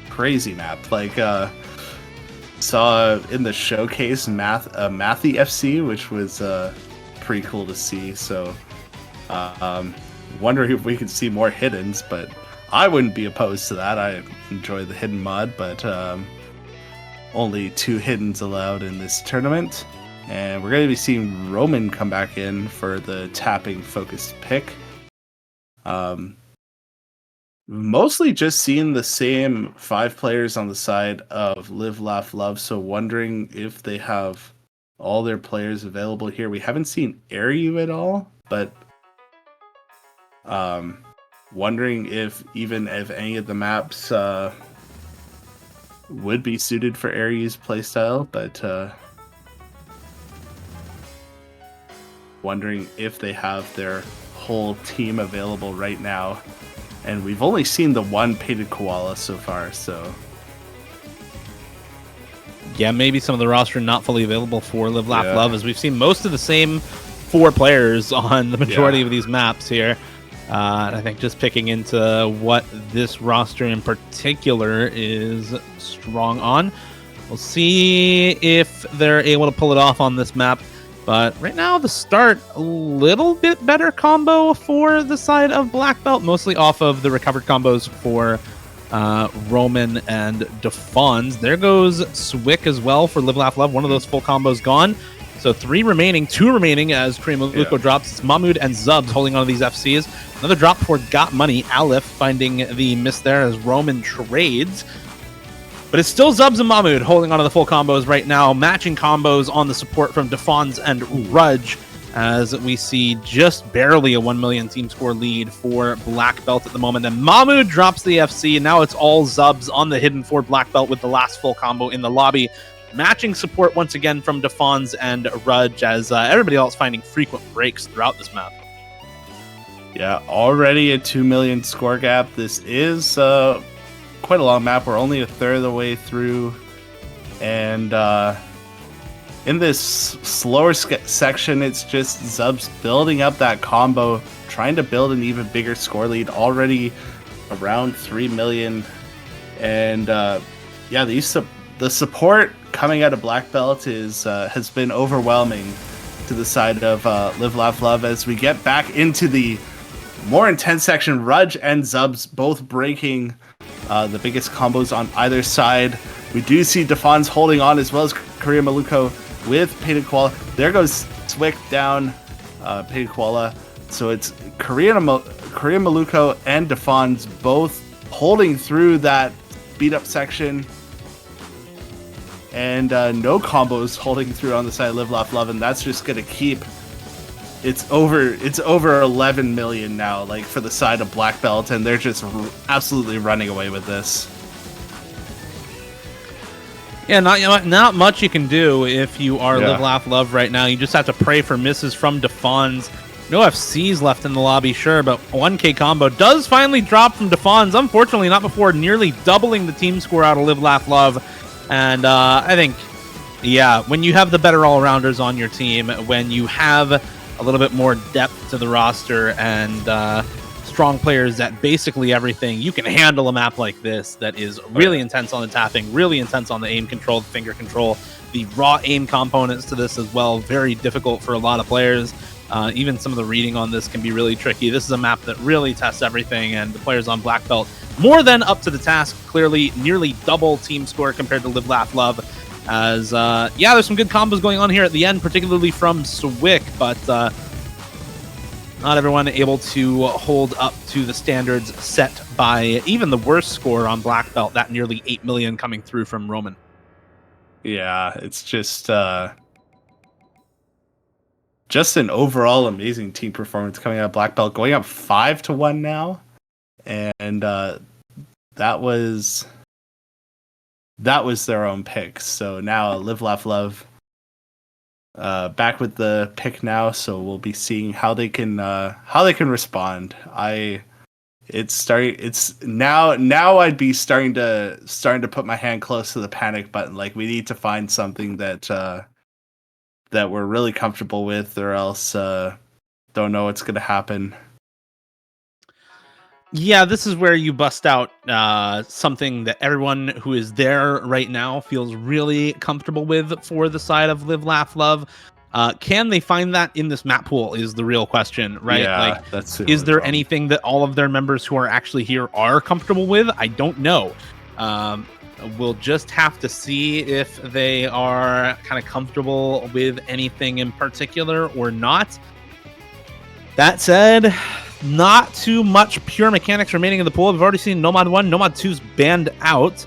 crazy map. Like, saw in the showcase Mathy FC, which was pretty cool to see. So, wondering if we could see more hiddens, but I wouldn't be opposed to that. I enjoy the hidden mod, but only 2 hiddens allowed in this tournament. And we're going to be seeing Roman come back in for the tapping focused pick. Mostly just seeing the same 5 players on the side of Live, Laugh, Love. So wondering if they have all their players available here. We haven't seen Airyu at all, but wondering if any of the maps would be suited for Airyu's playstyle, but wondering if they have their whole team available right now. And we've only seen the one painted koala so far, so yeah, maybe some of the roster not fully available for Live, Laugh, Love, as we've seen most of the same 4 players on the majority of these maps here. And I think just picking into what this roster in particular is strong on. We'll see if they're able to pull it off on this map. But right now, the start, a little bit better combo for the side of black belt, mostly off of the recovered combos for Roman and Defons. There goes Swick as well for Live, Laugh, Love. One of those full combos gone. So 3 remaining, 2 remaining as Maluko drops. It's Mahmood and Zubs holding on to these FCs. Another drop for Got Money. Aleph finding the miss there as Roman trades. But it's still Zubs and Mahmood holding onto the full combos right now, matching combos on the support from Defons and Rudge, as we see just barely a 1 million team score lead for Black Belt at the moment. And Mahmood drops the FC, and now it's all Zubs on the hidden for Black Belt with the last full combo in the lobby. Matching support once again from Defons and Rudge, as everybody else finding frequent breaks throughout this map. Yeah, already a 2 million score gap. This is quite a long map. We're only a third of the way through, and in this slower section, it's just Zubs building up that combo, trying to build an even bigger score lead. Already around 3 million, and yeah, the support coming out of Black Belt has been overwhelming to the side of Live Laugh Love. As we get back into the more intense section, Rudge and Zubs both breaking the biggest combos on either side. We do see Defons holding on, as well as Korea Maluko with Painted Koala. There goes Swick down Painted Koala. So it's Korea Maluko and Defons both holding through that beat up section. And no combos holding through on the side of Live Laugh Love, and that's just gonna keep. It's over 11 million now, like, for the side of Black Belt, and they're just absolutely running away with this. Yeah, not much you can do if you are Live Laugh Love right now. You just have to pray for misses from Defons. No FCs left in the lobby, sure, but 1K combo does finally drop from Defons. Unfortunately, not before nearly doubling the team score out of Live Laugh Love. And I think, yeah, when you have the better all-arounders on your team, when you have a little bit more depth to the roster and strong players at basically everything, you can handle a map like this that is really intense on the tapping, really intense on the aim control, the finger control, the raw aim components to this as well. Very difficult for a lot of players. Even some of the reading on this can be really tricky. This is a map that really tests everything, and the players on Black Belt more than up to the task. Clearly nearly double team score compared to Live Laugh Love, as yeah, there's some good combos going on here at the end, particularly from Swick, but not everyone able to hold up to the standards set by even the worst score on Black Belt, that nearly 8 million coming through from Roman. Yeah, it's just an overall amazing team performance coming out of Black Belt, going up 5-1 now, and that was their own pick. So now Live Laugh Love back with the pick now, so we'll be seeing how they can respond. It's now I'd be starting to put my hand close to the panic button. Like, we need to find something that we're really comfortable with, or else don't know what's going to happen. Yeah, this is where you bust out something that everyone who is there right now feels really comfortable with for the side of Live Laugh Love. Can they find that in this map pool is the real question, right? Yeah, like, that's is there anything that all of their members who are actually here are comfortable with? I don't know. We'll just have to see if they are kind of comfortable with anything in particular or not. That said, not too much pure mechanics remaining in the pool. We've already seen Nomad 1, Nomad 2's banned out.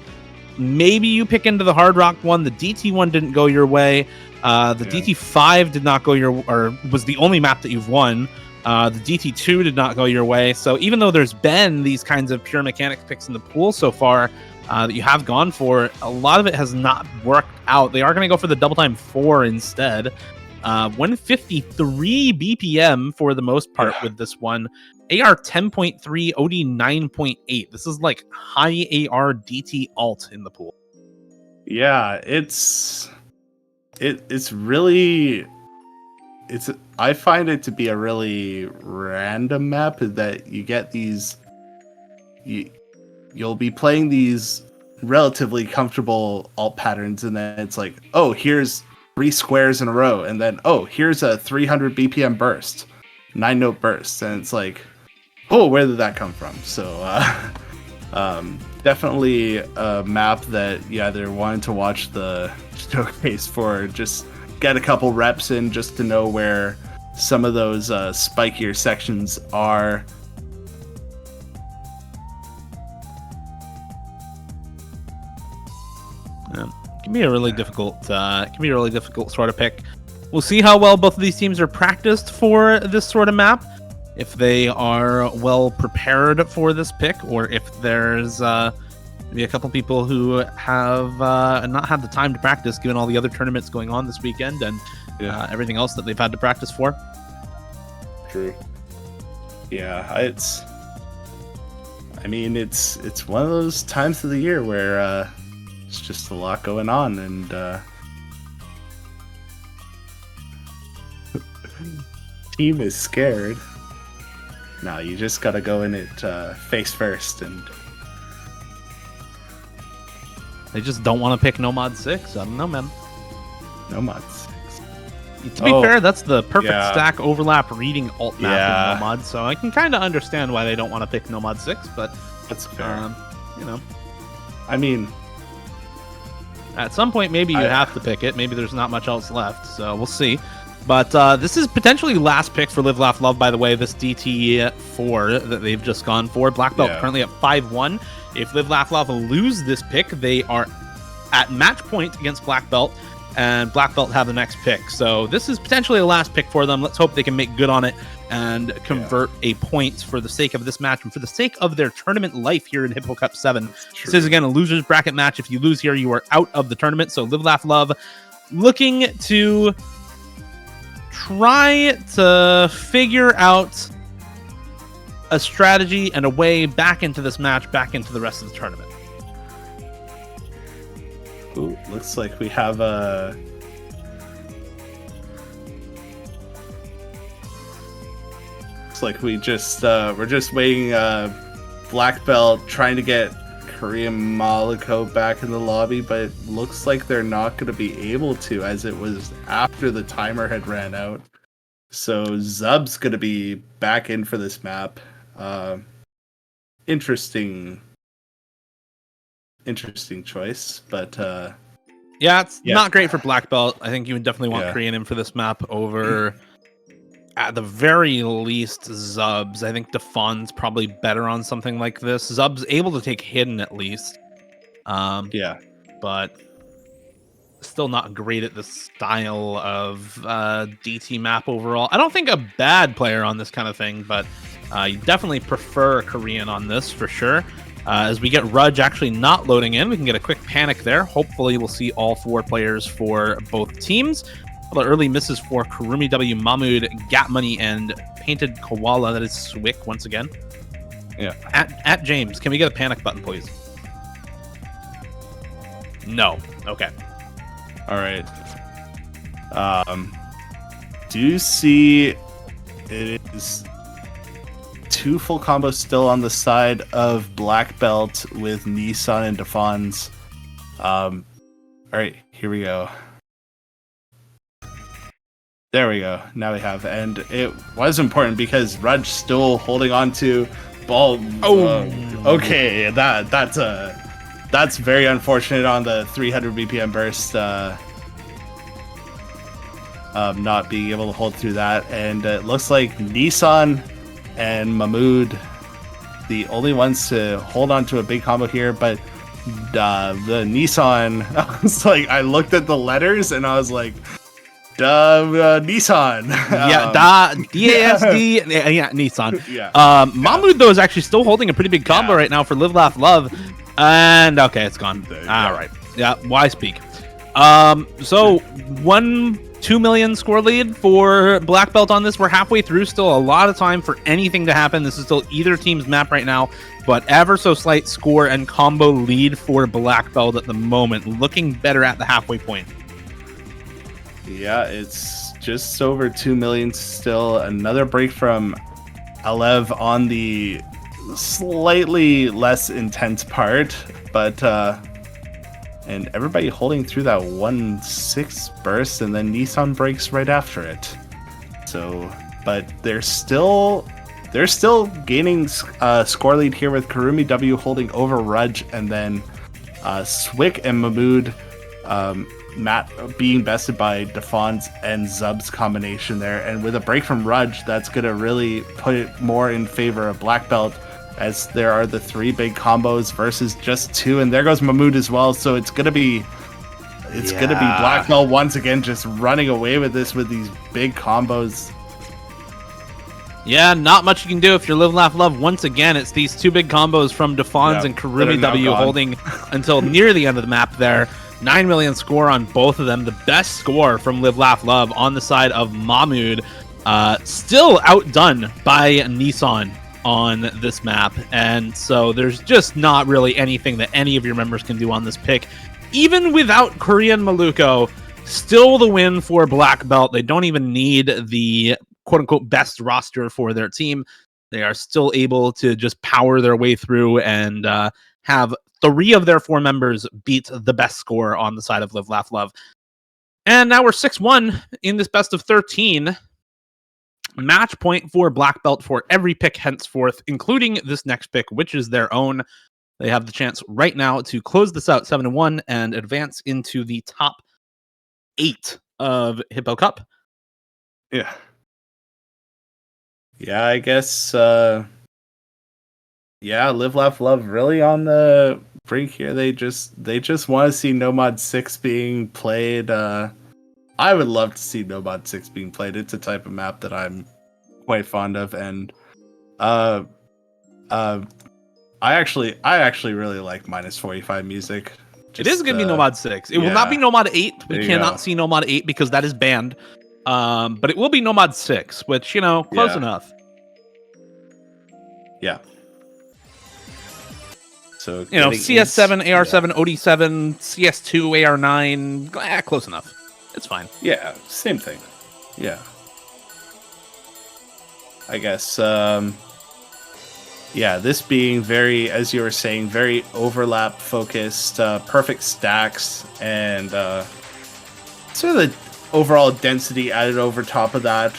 Maybe you pick into the Hard Rock one. The DT one didn't go your way. DT5 did not go or was the only map that you've won. The DT2 did not go your way. So even though there's been these kinds of pure mechanics picks in the pool so far that you have gone for, a lot of it has not worked out. They are going to go for the double time 4 instead. 153 BPM for the most part with this one. AR 10.3, OD 9.8. This is like high AR DT alt in the pool. Yeah, I find it to be a really random map, that you get these, you'll be playing these relatively comfortable alt patterns, and then it's like, oh, here's 3 squares in a row, and then, oh, here's a 300 BPM burst, 9-note burst, and it's like, oh, where did that come from? So definitely a map that you either wanted to watch the showcase for, just get a couple reps in just to know where some of those spikier sections are. Can be a really difficult. Can be a really difficult sort of pick. We'll see how well both of these teams are practiced for this sort of map. If they are well prepared for this pick, or if there's maybe a couple people who have not had the time to practice, given all the other tournaments going on this weekend and everything else that they've had to practice for. True. Yeah, it's one of those times of the year where it's just a lot going on, and team is scared. No, you just gotta go in it face first, and they just don't want to pick Nomad 6. I don't know, man. Nomad 6. To be fair, that's the perfect stack overlap reading alt map in Nomad, so I can kind of understand why they don't want to pick Nomad 6, but that's fair. You know, I mean, at some point maybe you have to pick it. Maybe there's not much else left, so we'll see. But this is potentially last pick for Live Laugh Love, by the way, this DT4 that they've just gone for. Black Belt currently at 5-1. If Live Laugh Love lose this pick, they are at match point against Black Belt, and Black Belt have the next pick. So this is potentially the last pick for them. Let's hope they can make good on it and convert a point for the sake of this match and for the sake of their tournament life here in Hippo Cup 7. This is, again, a loser's bracket match. If you lose here, you are out of the tournament. So Live Laugh Love looking to try to figure out a strategy and a way back into this match, back into the rest of the tournament. Ooh, looks like we have a... Looks like we're just waiting. Black Belt trying to get Korean Maliko back in the lobby, but it looks like they're not going to be able to, as it was after the timer had ran out. So Zub's going to be back in for this map. Interesting choice, but it's not great for Black Belt. I think you would definitely want Korean in for this map over, at the very least, Zubs. I think Defon's probably better on something like this. Zub's able to take hidden at least. But still not great at the style of DT map overall. I don't think a bad player on this kind of thing, but you definitely prefer Korean on this for sure. As we get Rudge actually not loading in, we can get a quick panic there. Hopefully we'll see all 4 players for both teams. The early misses for Karumi W, Mahmood, Gat Money, and Painted Koala. That is Swick once again. Yeah. At James, can we get a panic button, please? No. Okay. All right. Do you see it is 2 full combos still on the side of Black Belt with Nissan and Defon's. All right, here we go. There we go. Now we have, and it was important because Rudge still holding on to ball. Okay, that's very unfortunate on the 300 BPM burst. Not being able to hold through that, and it looks like Nissan and Mahmood the only ones to hold on to a big combo here, but the Nissan, I was like, I looked at the letters and I was like, Nissan. DASD. Yeah, Nissan. Yeah. Mahmood, though, is actually still holding a pretty big combo right now for Live Laugh Love. And, okay, it's gone. All right. Yeah, why speak? So, 2 million score lead for Black Belt on this. We're halfway through. Still a lot of time for anything to happen. This is still either team's map right now, but ever so slight score and combo lead for Black Belt at the moment. Looking better at the halfway point. Yeah, it's just over 2 million still. Another break from Alev on the slightly less intense part, but and everybody holding through that 1-6 burst, and then Nissan breaks right after it. So, but they're still gaining score lead here with Karumi W holding over Rudge, and then Swick and Mahmood Matt being bested by Defon's and Zub's combination there. And with a break from Rudge, that's going to really put it more in favor of Black Belt, as there are the 3 big combos versus just 2. And there goes Mahmood as well. So it's going to be it's gonna be Black Belt once again, just running away with this with these big combos. Yeah, not much you can do if you're Live, Laugh, Love. Once again, it's these two big combos from Defons and Karumi W holding until near the end of the map there. 9 million score on both of them. The best score from Live, Laugh, Love on the side of Mahmood. Still outdone by Nissan on this map. And so there's just not really anything that any of your members can do on this pick. Even without Korean Maluko, still the win for Black Belt. They don't even need the quote-unquote best roster for their team. They are still able to just power their way through and have 3 of their 4 members beat the best score on the side of Live, Laugh, Love. And now we're 6-1 in this best of 13. Match point for Black Belt for every pick henceforth, including this next pick, which is their own. They have the chance right now to close this out 7-1 and advance into the top 8 of Hippo Cup. Yeah. Yeah, I guess, Live, Laugh, Love really on the brink here. They just want to see Nomad 6 being played. I would love to see Nomad 6 being played. It's a type of map that I'm quite fond of, and I actually really like -45 music. It is going to be Nomad 6. It will not be Nomad 8. We cannot see Nomad 8 because that is banned. But it will be Nomad 6, which, close enough. Yeah. So, CS7, AR7, OD7, CS2, AR9, close enough. It's fine. Yeah, same thing. Yeah. I guess, this being very, as you were saying, very overlap focused, perfect stacks, and sort of the overall density added over top of that.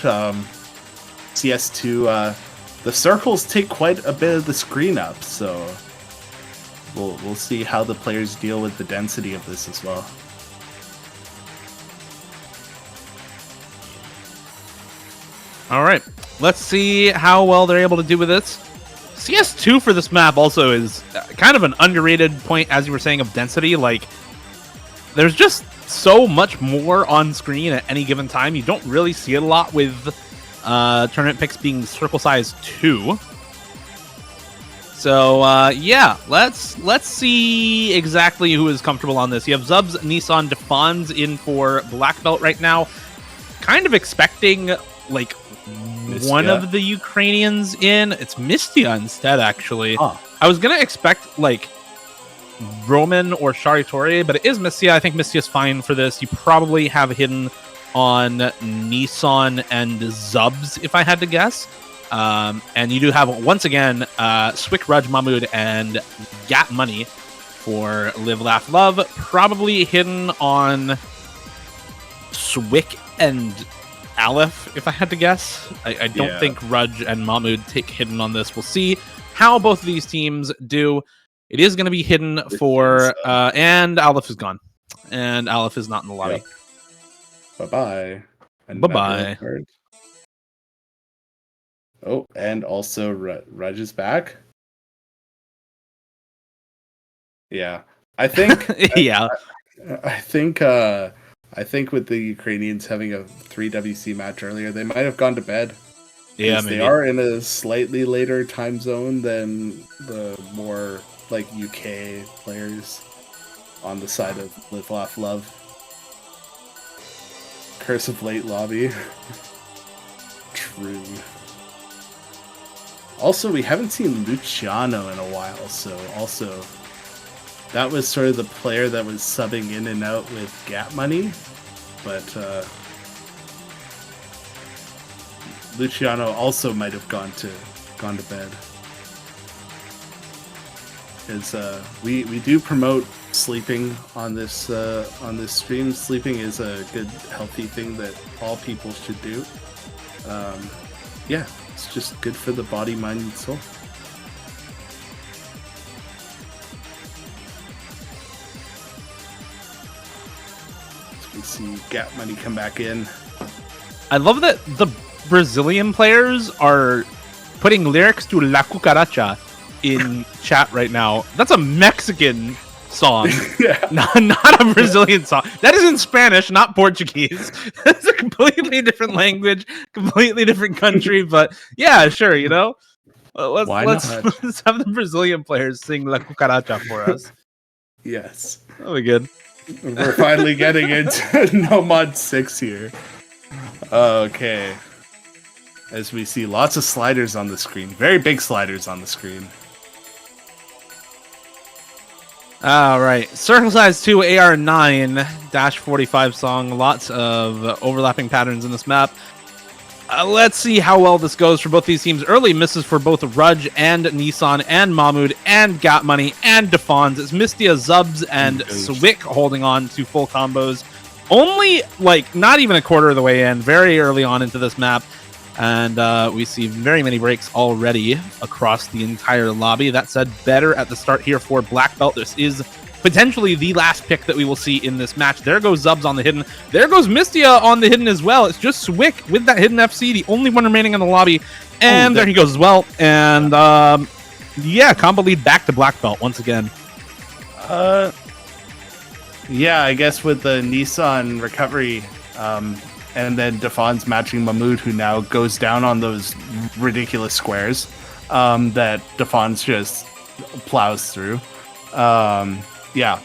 CS2, the circles take quite a bit of the screen up, so we'll see how the players deal with the density of this as well. All right, let's see how well they're able to do with this. CS2 for this map also is kind of an underrated point, as you were saying, of density. Like, there's just so much more on screen at any given time. You don't really see it a lot with tournament picks being circle size 2. So let's see exactly who is comfortable on this. You have Zubs, Nissan, Defons in for Black Belt right now. Kind of expecting like Mistia. One of the Ukrainians in. It's Mistia instead, actually. I was gonna expect like Roman or Sharitori, but it is Mistia. I think Mistia's fine for this. You probably have hidden on Nissan and Zubs, if I had to guess. And you do have, once again, Swick, Rudge, Mahmood, and Gat Money for Live, Laugh, Love. Probably hidden on Swick and Aleph, if I had to guess. I don't think Rudge and Mahmood take hidden on this. We'll see how both of these teams do. It is going to be hidden for... and Aleph is gone. And Aleph is not in the lobby. Yep. Bye-bye. Bye-bye. Oh, and also Rudge is back. Yeah. I think... I think with the Ukrainians having a 3WC match earlier, they might have gone to bed. Yeah, maybe. They are in a slightly later time zone than the more like UK players on the side of Live, Laugh, Love. Curse of late lobby. True. Also, we haven't seen Luciano in a while, so also that was sort of the player that was subbing in and out with Gat Money, but Luciano also might have gone to bed. Because we do promote sleeping on this stream. Sleeping is a good, healthy thing that all people should do. It's just good for the body, mind, and soul. We see Gat Money come back in. I love that the Brazilian players are putting lyrics to La Cucaracha in chat right now. That's a Mexican song. Yeah. Not a Brazilian song. That is in Spanish, not Portuguese. It's a completely different language, completely different country. But yeah, sure, you know. Why Let's not? let's have the Brazilian players sing La Cucaracha for us. Yes. That'll be good. We're finally getting into Nomad 6 here. Okay. As we see lots of sliders on the screen. Very big sliders on the screen. All right. Circle Size 2 AR9 -45 song. Lots of overlapping patterns in this map. Let's see how well this goes for both these teams. Early misses for both Rudge and Nissan and Mahmood and Got Money and Defons. It's Mistia, Zubs, and Swick holding on to full combos. Only, like, not even a quarter of the way in. Very early on into this map. And we see very many breaks already across the entire lobby. That said, better at the start here for Black Belt. This is potentially the last pick that we will see in this match. There goes Zubs on the hidden. There goes Mistia on the hidden as well. It's just Swick with that hidden FC, the only one remaining in the lobby. And there he goes as well. And yeah, combo lead back to Black Belt once again. Yeah, I guess with the Nissan recovery, and then Defons matching Mahmood, who now goes down on those ridiculous squares that Defons just plows through. Yeah,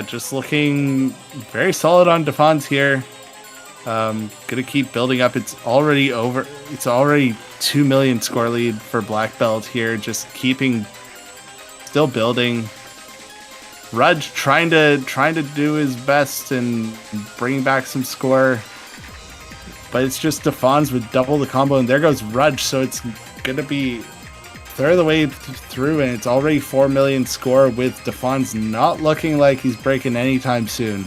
just looking very solid on Defons here. Gonna keep building up. It's already 2 million score lead for Black Belt here. Just still building. Rudge trying to do his best and bring back some score, but it's just Defons with double the combo, and there goes Rudge. So it's gonna be third of the way through, and it's already 4 million score with Defons not looking like he's breaking anytime soon.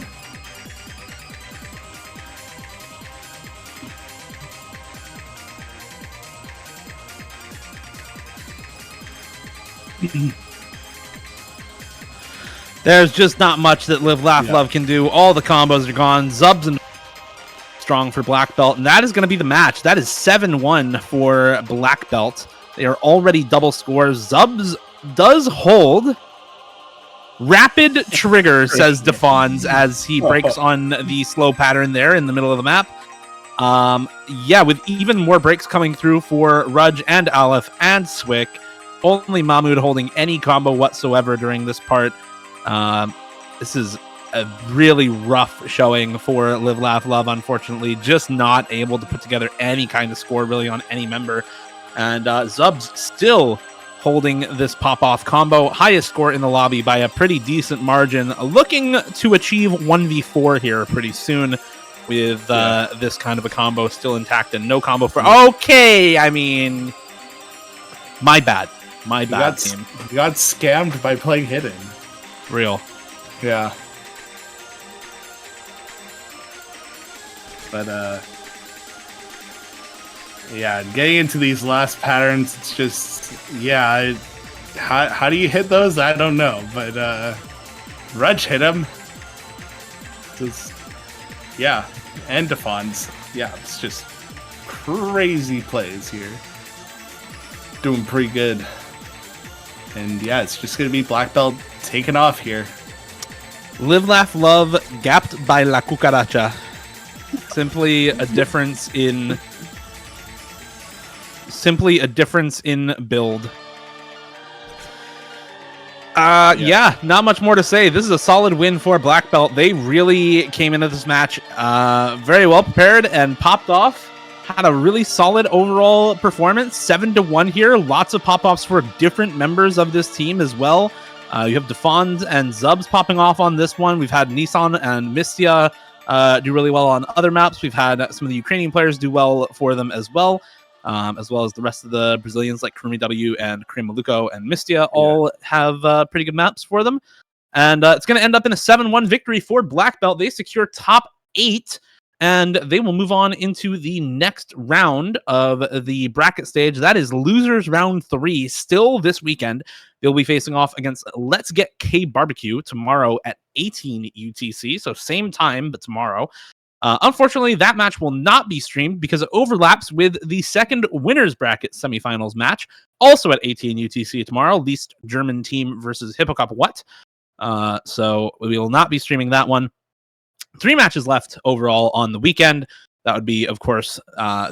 There's just not much that Live, Laugh, Love can do. All the combos are gone. Zubs and strong for Black Belt, and that is going to be the match. That is 7-1 for Black Belt. They are already double scores. Zubs does hold. Rapid trigger, says Defons, as he breaks on the slow pattern there in the middle of the map. Yeah, with even more breaks coming through for Rudge and Aleph and Swick. Only Mahmood holding any combo whatsoever during this part. This is a really rough showing for Live, Laugh, Love, unfortunately. Just not able to put together any kind of score really on any member. And Zubs still holding this pop-off combo. Highest score in the lobby by a pretty decent margin. Looking to achieve 1v4 here pretty soon with this kind of a combo still intact and no combo for... Okay, I mean... My bad. My bad, team. You got scammed by playing hidden. Real. Yeah. But, yeah, getting into these last patterns, it's just, yeah, how do you hit those? I don't know, but, Rudge hit him. Just, yeah, and Defons. Yeah, it's just crazy plays here. Doing pretty good. And yeah, it's just going to be Black Belt taking off here. Live, Laugh, Love, gapped by La Cucaracha. Simply a difference in build. Yeah, not much more to say. This is a solid win for Black Belt. They really came into this match very well prepared and popped off. Had a really solid overall performance. 7-1 here. Lots of pop-offs for different members of this team as well. You have Defons and Zubs popping off on this one. We've had Nissan and Mistia do really well on other maps. We've had some of the Ukrainian players do well for them as well as the rest of the Brazilians like Kurumi W and Karim Maluko and Mistia all have pretty good maps for them. And it's going to end up in a 7-1 victory for Black Belt. They secure top 8. And they will move on into the next round of the bracket stage. That is losers round 3. Still this weekend, they'll be facing off against Let's Get K Barbecue tomorrow at 18 UTC. So same time, but tomorrow. Unfortunately, that match will not be streamed because it overlaps with the second winners bracket semifinals match, also at 18 UTC tomorrow, Least German Team versus Hippocop What. So we will not be streaming that one. 3 matches left overall on the weekend. That would be, of course,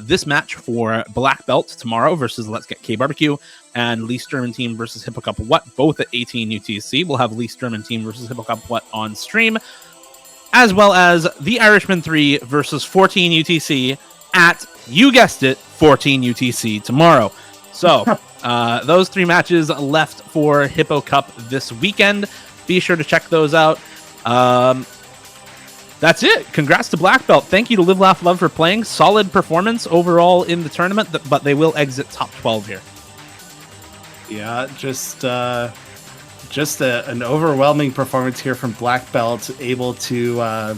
this match for Black Belt tomorrow versus Let's Get K Barbecue, and Least German Team versus Hippocop What, both at 18 UTC. We'll have Least German Team versus Hippocop What on stream, as well as the Irishman 3 versus 14 UTC at, you guessed it, 14 UTC tomorrow. So those 3 matches left for Hippo Cup this weekend. Be sure to check those out. That's it. Congrats to Black Belt. Thank you to Live Laugh Love for playing. Solid performance overall in the tournament, but they will exit top 12 here. Yeah, just an overwhelming performance here from Black Belt, able to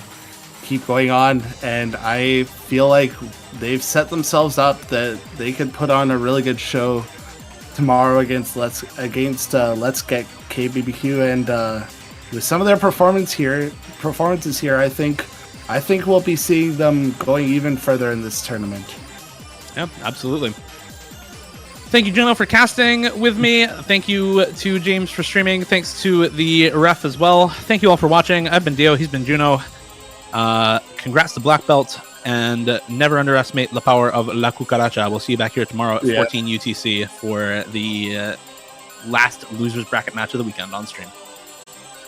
keep going on, and I feel like they've set themselves up that they could put on a really good show tomorrow against Let's Get KBBQ, and with some of their performances here, I think we'll be seeing them going even further in this tournament. Yeah, absolutely. Thank you, Juno, for casting with me. Thank you to James for streaming. Thanks to the ref as well. Thank you all for watching. I've been Dio. He's been Juno. Congrats to Black Belt, and never underestimate the power of La Cucaracha. We'll see you back here tomorrow at 14 UTC for the last losers bracket match of the weekend on stream.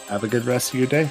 Have a good rest of your day.